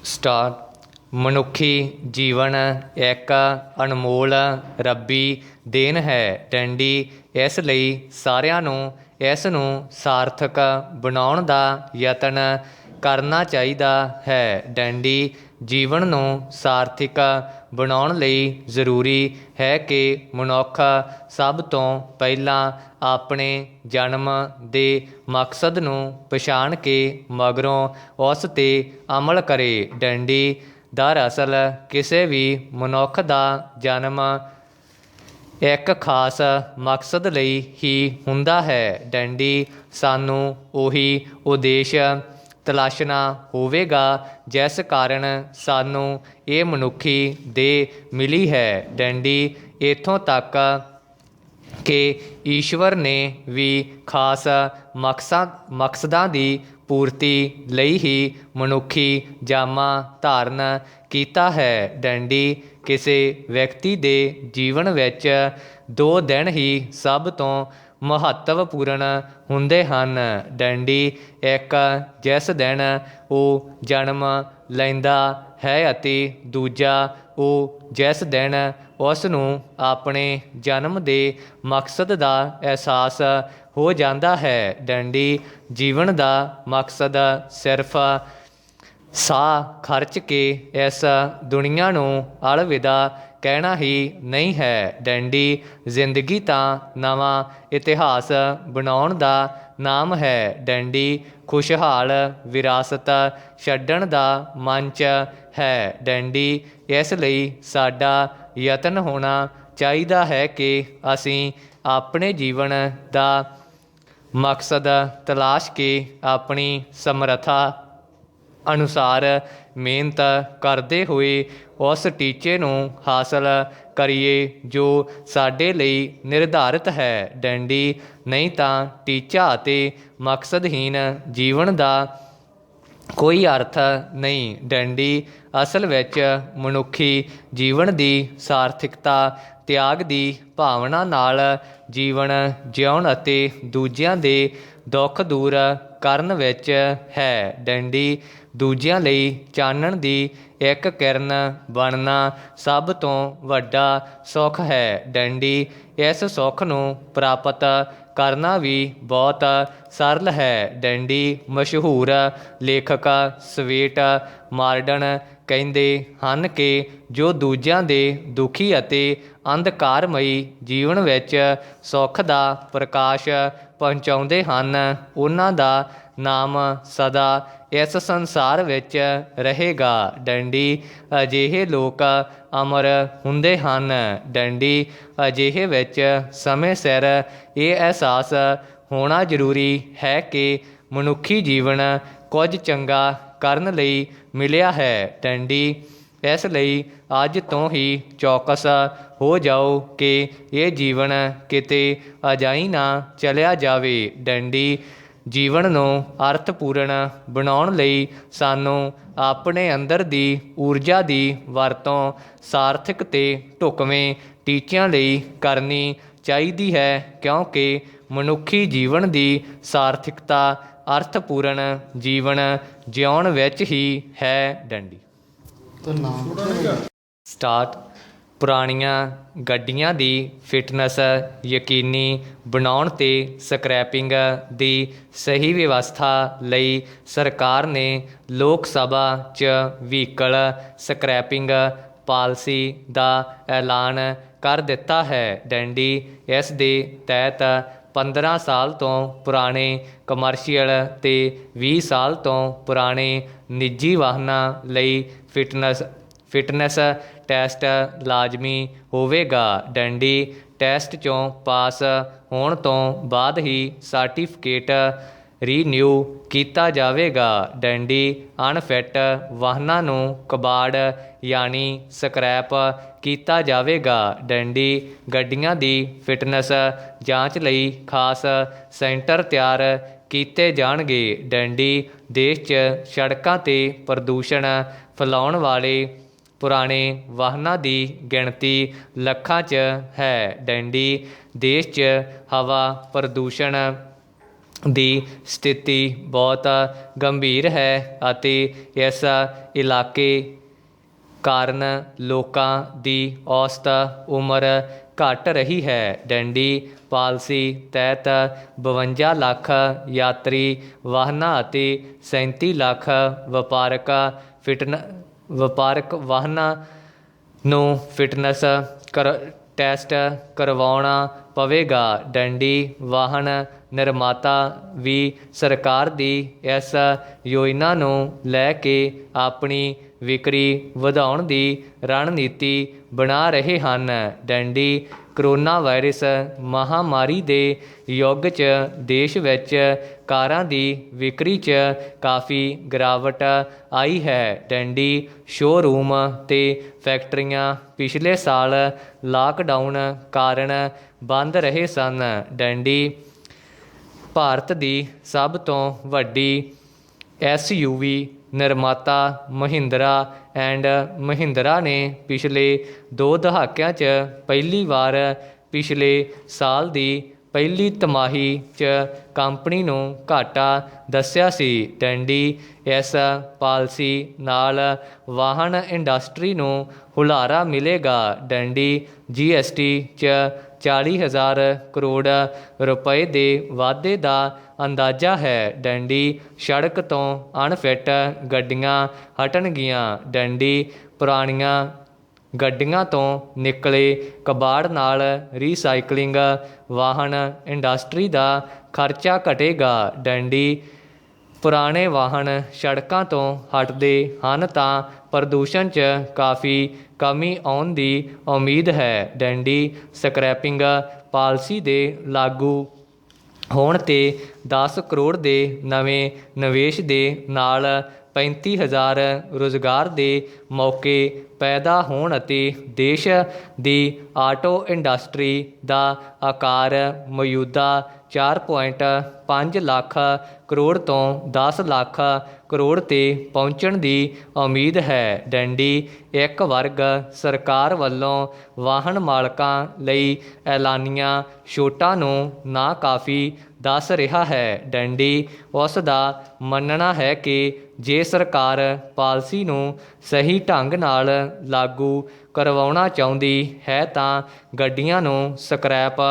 Star ਮਨੁੱਖੀ ਜੀਵਨ ਇੱਕ ਅਨਮੋਲ ਰੱਬੀ ਦੇਣ ਹੈ। ਡੰਡੀ ਇਸ ਲਈ ਸਾਰਿਆਂ ਨੂੰ ਇਸ ਨੂੰ ਸਾਰਥਕ ਬਣਾਉਣ ਦਾ ਯਤਨ ਕਰਨਾ ਚਾਹੀਦਾ ਹੈ। ਡੰਡੀ ਜੀਵਨ ਨੂੰ ਸਾਰਥਿਕ ਬਣਾਉਣ ਲਈ ਜ਼ਰੂਰੀ ਹੈ ਕਿ ਮਨੁੱਖ ਸਭ ਤੋਂ ਪਹਿਲਾਂ ਆਪਣੇ ਜਨਮ ਦੇ ਮਕਸਦ ਨੂੰ ਪਛਾਣ ਕੇ ਮਗਰੋਂ ਉਸ 'ਤੇ ਅਮਲ ਕਰੇ। ਡੰਡੀ ਦਰਅਸਲ ਕਿਸੇ ਵੀ ਮਨੁੱਖ ਦਾ ਜਨਮ ਇੱਕ ਖਾਸ ਮਕਸਦ ਲਈ ਹੀ ਹੁੰਦਾ ਹੈ। ਡੰਡੀ ਸਾਨੂੰ ਉਹੀ ਉਦੇਸ਼ ਤਲਾਸ਼ਣਾ ਹੋਵੇਗਾ ਜਿਸ ਕਾਰਨ ਸਾਨੂੰ ਇਹ ਮਨੁੱਖੀ ਦੇਹ ਮਿਲੀ ਹੈ। ਡੰਡੀ ਇੱਥੋਂ ਤੱਕ ਕਿ ਈਸ਼ਵਰ ਨੇ ਵੀ ਖਾਸ ਮਕਸਦਾਂ ਦੀ ਪੂਰਤੀ ਲਈ ਹੀ ਮਨੁੱਖੀ ਜਾਮਾ ਧਾਰਨ ਕੀਤਾ ਹੈ। ਡੰਡੀ ਕਿਸੇ ਵਿਅਕਤੀ ਦੇ ਜੀਵਨ ਵਿੱਚ 2 ਦਿਨ ਹੀ ਸਭ ਤੋਂ ਮਹੱਤਵਪੂਰਨ ਹੁੰਦੇ ਹਨ। ਡੰਡੀ ਇੱਕ ਜਿਸ ਦਿਨ ਉਹ ਜਨਮ ਲੈਂਦਾ ਹੈ ਅਤੇ ਦੂਜਾ ਉਹ ਜਿਸ ਦਿਨ ਉਸ ਨੂੰ ਆਪਣੇ ਜਨਮ ਦੇ ਮਕਸਦ ਦਾ ਅਹਿਸਾਸ ਹੋ ਜਾਂਦਾ ਹੈ। ਡੰਡੀ ਜੀਵਨ ਦਾ ਮਕਸਦ ਸਿਰਫ ਸਾਹ ਖਰਚ ਕੇ ਇਸ ਦੁਨੀਆ ਨੂੰ ਅਲਵਿਦਾ ਕਹਿਣਾ ਹੀ ਨਹੀਂ ਹੈ। ਡੰਡੀ ਜ਼ਿੰਦਗੀ ਤਾਂ ਨਵਾਂ ਇਤਿਹਾਸ ਬਣਾਉਣ ਦਾ ਨਾਮ ਹੈ। ਡੰਡੀ ਖੁਸ਼ਹਾਲ ਵਿਰਾਸਤ ਛੱਡਣ ਦਾ ਮੰਚ ਹੈ। ਡੰਡੀ ਇਸ ਲਈ ਸਾਡਾ ਯਤਨ ਹੋਣਾ ਚਾਹੀਦਾ ਹੈ ਕਿ ਅਸੀਂ ਆਪਣੇ ਜੀਵਨ ਦਾ ਮਕਸਦ ਤਲਾਸ਼ ਕੇ ਆਪਣੀ ਸਮਰੱਥਾ ਅਨੁਸਾਰ ਮਿਹਨਤ ਕਰਦੇ ਹੋਏ ਉਸ ਟੀਚੇ ਨੂੰ ਹਾਸਲ ਕਰੀਏ ਜੋ ਸਾਡੇ ਲਈ ਨਿਰਧਾਰਿਤ ਹੈ। ਡੰਡੀ ਨਹੀਂ ਤਾਂ ਟੀਚਾ ਅਤੇ ਮਕਸਦਹੀਨ ਜੀਵਨ ਦਾ ਕੋਈ ਅਰਥ ਨਹੀਂ। ਡੰਡੀ ਅਸਲ ਵਿੱਚ ਮਨੁੱਖੀ ਜੀਵਨ ਦੀ ਸਾਰਥਿਕਤਾ ਤਿਆਗ ਦੀ ਭਾਵਨਾ ਨਾਲ ਜੀਵਨ ਜਿਉਣ ਅਤੇ ਦੂਜਿਆਂ ਦੇ ਦੁੱਖ ਦੂਰ ਕਰਨ ਵਿੱਚ ਹੈ। ਡੰਡੀ ਦੂਜਿਆਂ ਲਈ ਚਾਨਣ ਦੀ ਇੱਕ ਕਿਰਨ ਬਣਨਾ ਸਭ ਤੋਂ ਵੱਡਾ ਸੁੱਖ ਹੈ। ਡੰਡੀ ਇਸ ਸੁੱਖ ਨੂੰ ਪ੍ਰਾਪਤ ਕਰਨਾ ਵੀ ਬਹੁਤ ਸਰਲ ਹੈ। ਡੰਡੀ ਮਸ਼ਹੂਰ ਲੇਖਕ ਸਵੇਟ ਮਾਰਡਨ ਕਹਿੰਦੇ ਹਨ ਕਿ ਜੋ ਦੂਜਿਆਂ ਦੇ ਦੁਖੀ ਅਤੇ ਅੰਧਕਾਰਮਈ ਜੀਵਨ ਵਿੱਚ ਸੁੱਖ ਦਾ ਪ੍ਰਕਾਸ਼ ਪਹੁੰਚਾਉਂਦੇ ਹਨ ਉਹਨਾਂ ਦਾ ਨਾਮ ਸਦਾ ਇਸ ਸੰਸਾਰ ਵਿੱਚ ਰਹੇਗਾ। ਡੰਡੀ ਅਜਿਹੇ ਲੋਕ ਅਮਰ ਹੁੰਦੇ ਹਨ। ਡੰਡੀ ਅਜਿਹੇ ਵਿੱਚ ਸਮੇਂ ਸਿਰ ਇਹ ਅਹਿਸਾਸ ਹੋਣਾ ਜ਼ਰੂਰੀ ਹੈ ਕਿ ਮਨੁੱਖੀ ਜੀਵਨ ਕੁਝ ਚੰਗਾ ਕਰਨ ਲਈ ਮਿਲਿਆ ਹੈ। ਡੰਡੀ ਇਸ ਲਈ ਅੱਜ ਤੋਂ ਹੀ ਚੌਕਸ ਹੋ ਜਾਓ ਕਿ ਇਹ ਜੀਵਨ ਕਿਤੇ ਅਜਾਈਂ ਨਾ ਚਲਿਆ ਜਾਵੇ। ਡੰਡੀ ਜੀਵਨ ਨੂੰ ਅਰਥਪੂਰਨ ਬਣਾਉਣ ਲਈ ਸਾਨੂੰ ਆਪਣੇ ਅੰਦਰ ਦੀ ਊਰਜਾ ਦੀ ਵਰਤੋਂ ਸਾਰਥਕ ਅਤੇ ਢੁਕਵੇਂ ਟੀਚਿਆਂ ਲਈ ਕਰਨੀ ਚਾਹੀਦੀ ਹੈ ਕਿਉਂਕਿ ਮਨੁੱਖੀ ਜੀਵਨ ਦੀ ਸਾਰਥਿਕਤਾ ਅਰਥਪੂਰਨ ਜੀਵਨ ਜਿਉਣ ਵਿੱਚ ਹੀ ਹੈ। ਡੰਡੀ ਸਟਾਰਟ ਪੁਰਾਣੀਆਂ ਗੱਡੀਆਂ ਦੀ ਫਿਟਨੈਸ ਯਕੀਨੀ ਬਣਾਉਣ ਅਤੇ ਸਕ੍ਰੈਪਿੰਗ ਦੀ ਸਹੀ ਵਿਵਸਥਾ ਲਈ ਸਰਕਾਰ ਨੇ ਲੋਕ ਸਭਾ 'ਚ ਵਹੀਕਲ ਸਕ੍ਰੈਪਿੰਗ ਪਾਲਿਸੀ ਦਾ ਐਲਾਨ ਕਰ ਦਿੱਤਾ ਹੈ। ਡੰਡੀ ਇਸ ਦੇ ਤਹਿਤ 15 ਸਾਲ ਤੋਂ ਪੁਰਾਣੇ ਕਮਰਸ਼ੀਅਲ ਅਤੇ 20 ਸਾਲ ਤੋਂ ਪੁਰਾਣੇ ਨਿੱਜੀ ਵਾਹਨਾਂ ਲਈ ਫਿਟਨੈਸ ਟੈਸਟ ਲਾਜ਼ਮੀ ਹੋਵੇਗਾ। ਡੰਡੀ ਟੈਸਟ 'ਚੋਂ ਪਾਸ ਹੋਣ ਤੋਂ ਬਾਅਦ ਹੀ ਸਰਟੀਫਿਕੇਟ ਰੀਨਿਊ ਕੀਤਾ ਜਾਵੇਗਾ। ਡੰਡੀ ਅਣਫਿੱਟ ਵਾਹਨਾਂ ਨੂੰ ਕਬਾੜ ਯਾਨੀ ਸਕ੍ਰੈਪ ਕੀਤਾ ਜਾਵੇਗਾ। ਡੰਡੀ ਗੱਡੀਆਂ ਦੀ ਫਿਟਨੈਸ ਜਾਂਚ ਲਈ ਖਾਸ ਸੈਂਟਰ ਤਿਆਰ ਕੀਤੇ ਜਾਣਗੇ। ਡੰਡੀ ਦੇਸ਼ 'ਚ ਸੜਕਾਂ 'ਤੇ ਪ੍ਰਦੂਸ਼ਣ ਫੈਲਾਉਣ ਵਾਲੇ ਪੁਰਾਣੇ ਵਾਹਨਾਂ ਦੀ ਗਿਣਤੀ ਲੱਖਾਂ 'ਚ ਹੈ। ਡੰਡੀ ਦੇਸ਼ 'ਚ ਹਵਾ ਪ੍ਰਦੂਸ਼ਣ ਦੀ ਸਥਿਤੀ ਬਹੁਤ ਗੰਭੀਰ ਹੈ ਅਤੇ ਇਸ ਇਲਾਕੇ ਕਾਰਨ ਲੋਕਾਂ ਦੀ ਔਸਤ ਉਮਰ ਘਟ ਰਹੀ ਹੈ। ਡੰਡੀ ਪਾਲਿਸੀ ਤਹਿਤ 52 ਲੱਖ ਯਾਤਰੀ ਵਾਹਨਾਂ ਅਤੇ 37 ਲੱਖ ਵਪਾਰਕ ਵਾਹਨਾਂ ਨੂੰ ਫਿਟਨੈਸ ਟੈਸਟ ਕਰਵਾਉਣਾ ਪਵੇਗਾ। ਡੰਡੀ ਵਾਹਨ ਨਿਰਮਾਤਾ ਵੀ ਸਰਕਾਰ ਦੀ ਇਸ ਯੋਜਨਾ ਨੂੰ ਲੈ ਕੇ ਆਪਣੀ ਵਿਕਰੀ ਵਧਾਉਣ ਦੀ ਰਣਨੀਤੀ ਬਣਾ ਰਹੇ ਹਨ। ਡੰਡੀ ਕਰੋਨਾ ਵਾਇਰਸ ਮਹਾਂਮਾਰੀ ਦੇ ਯੁੱਗ 'ਚ ਦੇਸ਼ ਵਿੱਚ ਕਾਰਾਂ ਦੀ ਵਿਕਰੀ 'ਚ ਕਾਫੀ ਗਿਰਾਵਟ ਆਈ ਹੈ। ਡੰਡੀ ਸ਼ੋਅਰੂਮ ਤੇ ਫੈਕਟਰੀਆਂ ਪਿਛਲੇ ਸਾਲ ਲਾਕਡਾਊਨ ਕਾਰਨ ਬੰਦ ਰਹੇ ਸਨ। ਡੰਡੀ ਭਾਰਤ ਦੀ ਸਭ ਤੋਂ ਵੱਡੀ SUV ਨਿਰਮਾਤਾ ਮਹਿੰਦਰਾ ਐਂਡ ਮਹਿੰਦਰਾ ਨੇ ਪਿਛਲੇ 2 ਦਹਾਕਿਆਂ 'ਚ ਪਹਿਲੀ ਵਾਰ ਪਿਛਲੇ ਸਾਲ ਦੀ ਪਹਿਲੀ ਤਿਮਾਹੀ 'ਚ ਕੰਪਨੀ ਨੂੰ ਘਾਟਾ ਦੱਸਿਆ ਸੀ। ਡੰਡੀ ਇਸ ਪਾਲਿਸੀ ਨਾਲ ਵਾਹਨ ਇੰਡਸਟਰੀ ਨੂੰ ਹੁਲਾਰਾ ਮਿਲੇਗਾ। ਡੰਡੀ GST 'ਚ 40,000 ਕਰੋੜ ਰੁਪਏ ਦੇ ਵਾਧੇ ਦਾ ਅੰਦਾਜ਼ਾ ਹੈ। ਡੰਡੀ ਸੜਕ ਤੋਂ ਅਣਫਿੱਟ ਗੱਡੀਆਂ ਹਟਣਗੀਆਂ। ਡੰਡੀ ਪੁਰਾਣੀਆਂ ਗੱਡੀਆਂ ਤੋਂ ਨਿਕਲੇ ਕਬਾੜ ਨਾਲ ਰੀਸਾਈਕਲਿੰਗ ਵਾਹਨ ਇੰਡਸਟਰੀ ਦਾ ਖਰਚਾ ਘਟੇਗਾ। ਡੰਡੀ ਪੁਰਾਣੇ ਵਾਹਨ ਸੜਕਾਂ ਤੋਂ ਹਟਦੇ ਹਨ ਤਾਂ ਪ੍ਰਦੂਸ਼ਣ 'ਚ ਕਾਫੀ ਕਮੀ ਆਉਣ ਦੀ ਉਮੀਦ ਹੈ। ਡੰਡੀ ਸਕ੍ਰੈਪਿੰਗ ਪਾਲਿਸੀ ਦੇ ਲਾਗੂ ਹੋਣ 'ਤੇ 10 ਕਰੋੜ ਦੇ ਨਵੇਂ ਨਿਵੇਸ਼ ਦੇ ਨਾਲ 35,000 ਰੁਜ਼ਗਾਰ ਦੇ ਮੌਕੇ ਪੈਦਾ ਹੋਣ ਅਤੇ ਦੇਸ਼ ਦੀ ਆਟੋ ਇੰਡਸਟਰੀ ਦਾ ਆਕਾਰ ਮੌਜੂਦਾ 4.5 ਲੱਖ ਕਰੋੜ ਤੋਂ 10 ਲੱਖ ਕਰੋੜ 'ਤੇ ਪਹੁੰਚਣ ਦੀ ਉਮੀਦ ਹੈ। ਡੰਡੀ ਇੱਕ ਵਰਗ ਸਰਕਾਰ ਵੱਲੋਂ ਵਾਹਨ ਮਾਲਕਾਂ ਲਈ ਐਲਾਨੀਆਂ ਛੋਟਾਂ ਨੂੰ ਨਾਕਾਫੀ ਦੱਸ ਰਿਹਾ ਹੈ। ਡੰਡੀ ਉਸ ਦਾ ਮੰਨਣਾ ਹੈ ਕਿ ਜੇ ਸਰਕਾਰ ਪਾਲਿਸੀ ਨੂੰ ਸਹੀ ਢੰਗ ਨਾਲ ਲਾਗੂ ਕਰਵਾਉਣਾ ਚਾਹੁੰਦੀ ਹੈ ਤਾਂ ਗੱਡੀਆਂ ਨੂੰ ਸਕ੍ਰੈਪ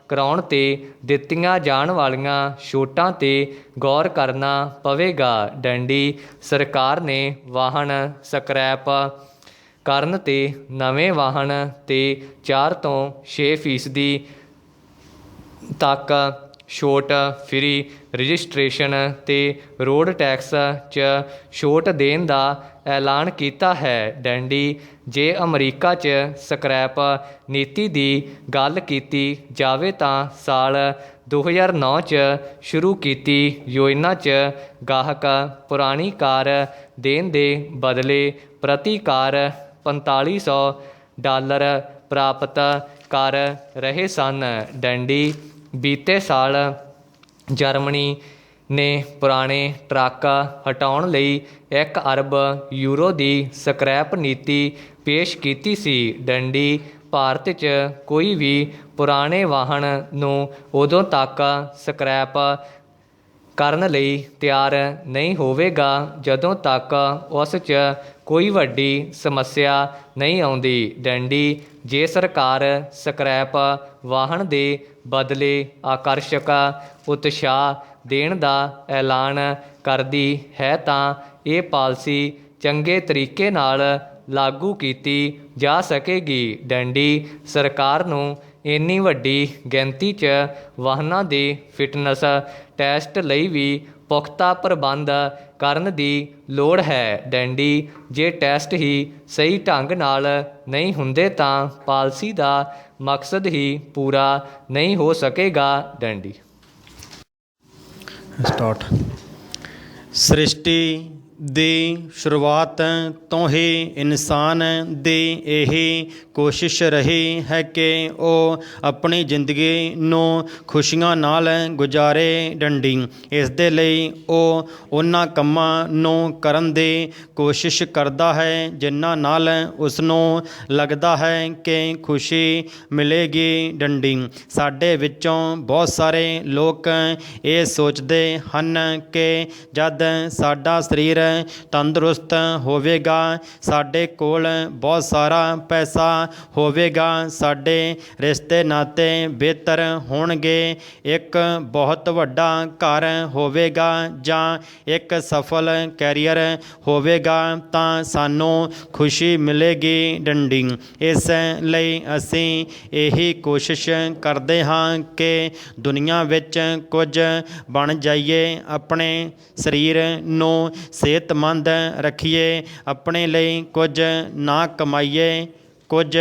ਕਰਾਉਣ 'ਤੇ ਦਿੱਤੀਆਂ ਜਾਣ ਵਾਲੀਆਂ ਛੋਟਾਂ 'ਤੇ ਗੌਰ ਕਰਨਾ ਪਵੇਗਾ। ਡੰਡੀ ਸਰਕਾਰ ਨੇ ਵਾਹਨ ਸਕ੍ਰੈਪ ਕਰਨ 'ਤੇ ਨਵੇਂ ਵਾਹਨ 'ਤੇ 4 ਤੋਂ 6% ਤੱਕ ਛੋਟ, ਫਰੀ ਰਜਿਸਟ੍ਰੇਸ਼ਨ ਤੇ ਰੋਡ ਟੈਕਸ 'ਚ ਛੋਟ ਦੇਣ ਦਾ ਐਲਾਨ ਕੀਤਾ ਹੈ। ਡੰਡੀ ਜੇ ਅਮਰੀਕਾ 'ਚ ਸਕ੍ਰੈਪ ਨੀਤੀ ਦੀ ਗੱਲ ਕੀਤੀ ਜਾਵੇ ਤਾਂ ਸਾਲ 2009 'ਚ ਸ਼ੁਰੂ ਕੀਤੀ ਯੋਜਨਾ 'ਚ ਗਾਹਕ ਪੁਰਾਣੀ ਕਾਰ ਦੇਣ ਦੇ ਬਦਲੇ ਪ੍ਰਤੀ ਕਾਰ $4500 ਪ੍ਰਾਪਤ ਕਰ ਰਹੇ ਸਨ। ਡੰਡੀ ਬੀਤੇ ਸਾਲ ਜਰਮਨੀ ਨੇ ਪੁਰਾਣੇ ਟਰੱਕ ਹਟਾਉਣ ਲਈ 1 ਅਰਬ ਯੂਰੋ ਦੀ ਸਕ੍ਰੈਪ ਨੀਤੀ ਪੇਸ਼ ਕੀਤੀ ਸੀ। ਡੰਡੀ ਭਾਰਤ 'ਚ ਕੋਈ ਵੀ ਪੁਰਾਣੇ ਵਾਹਨ ਨੂੰ ਉਦੋਂ ਤੱਕ ਸਕ੍ਰੈਪ ਕਰਨ ਲਈ ਤਿਆਰ ਨਹੀਂ ਹੋਵੇਗਾ ਜਦੋਂ ਤੱਕ ਉਸ 'ਚ ਕੋਈ ਵੱਡੀ ਸਮੱਸਿਆ ਨਹੀਂ ਆਉਂਦੀ। ਡੰਡੀ ਜੇ ਸਰਕਾਰ ਸਕ੍ਰੈਪ ਵਾਹਨ ਦੇ ਬਦਲੇ ਆਕਰਸ਼ਕ ਉਤਸ਼ਾਹ ਦੇਣ ਦਾ ਐਲਾਨ ਕਰਦੀ ਹੈ ਤਾਂ ਇਹ ਪਾਲਿਸੀ ਚੰਗੇ ਤਰੀਕੇ ਨਾਲ ਲਾਗੂ ਕੀਤੀ ਜਾ ਸਕੇਗੀ। ਡੰਡੀ ਸਰਕਾਰ ਨੂੰ ਇੰਨੀ ਵੱਡੀ ਗਿਣਤੀ 'ਚ ਵਾਹਨਾਂ ਦੇ ਫਿਟਨੈਸ ਟੈਸਟ ਲਈ ਵੀ ਪੁਖਤਾ ਪ੍ਰਬੰਧ ਕਰਨ ਦੀ ਲੋੜ ਹੈ। ਡੰਡੀ ਜੇ ਟੈਸਟ ਹੀ ਸਹੀ ਢੰਗ ਨਾਲ ਨਹੀਂ ਹੁੰਦੇ ਤਾਂ ਪਾਲਿਸੀ ਦਾ ਮਕਸਦ ਹੀ ਪੂਰਾ ਨਹੀਂ ਹੋ ਸਕੇਗਾ। ਡੰਡੀ ਸਟਾਰਟ। ਸ੍ਰਿਸ਼ਟੀ ਦੀ ਸ਼ੁਰੂਆਤ ਤੋਂ ਹੀ ਇਨਸਾਨ ਦੀ ਇਹੀ ਕੋਸ਼ਿਸ਼ ਰਹੀ ਹੈ ਕਿ ਉਹ ਆਪਣੀ ਜ਼ਿੰਦਗੀ ਨੂੰ ਖੁਸ਼ੀਆਂ ਨਾਲ ਗੁਜ਼ਾਰੇ ਡੰਡੀ। ਇਸ ਦੇ ਲਈ ਉਹ ਉਹਨਾਂ ਕੰਮਾਂ ਨੂੰ ਕਰਨ ਦੀ ਕੋਸ਼ਿਸ਼ ਕਰਦਾ ਹੈ ਜਿਨ੍ਹਾਂ ਨਾਲ ਉਸ ਨੂੰ ਲੱਗਦਾ ਹੈ ਕਿ ਖੁਸ਼ੀ ਮਿਲੇਗੀ ਡੰਡੀ। ਸਾਡੇ ਵਿੱਚੋਂ ਬਹੁਤ ਸਾਰੇ ਲੋਕ ਇਹ ਸੋਚਦੇ ਹਨ ਕਿ ਜਦ ਸਾਡਾ ਸਰੀਰ ਤੰਦਰੁਸਤ ਹੋਵੇਗਾ, ਸਾਡੇ ਕੋਲ ਬਹੁਤ ਸਾਰਾ ਪੈਸਾ ਹੋਵੇਗਾ, ਸਾਡੇ ਰਿਸ਼ਤੇ ਨਾਤੇ ਬਿਹਤਰ ਹੋਣਗੇ, ਇੱਕ ਬਹੁਤ ਵੱਡਾ ਘਰ ਹੋਵੇਗਾ ਜਾਂ ਇੱਕ ਸਫਲ ਕੈਰੀਅਰ ਹੋਵੇਗਾ ਤਾਂ ਸਾਨੂੰ ਖੁਸ਼ੀ ਮਿਲੇਗੀ ਡੰਡੀ। ਇਸ ਲਈ ਅਸੀਂ ਇਹੀ ਕੋਸ਼ਿਸ਼ ਕਰਦੇ ਹਾਂ ਕਿ ਦੁਨੀਆ ਵਿੱਚ ਕੁਝ ਬਣ ਜਾਈਏ, ਆਪਣੇ ਸਰੀਰ ਨੂੰ ਸਿਹਤਮੰਦ ਰੱਖੀਏ, ਆਪਣੇ ਲਈ ਕੁਝ ਨਾ ਕਮਾਈਏ, ਕੁਝ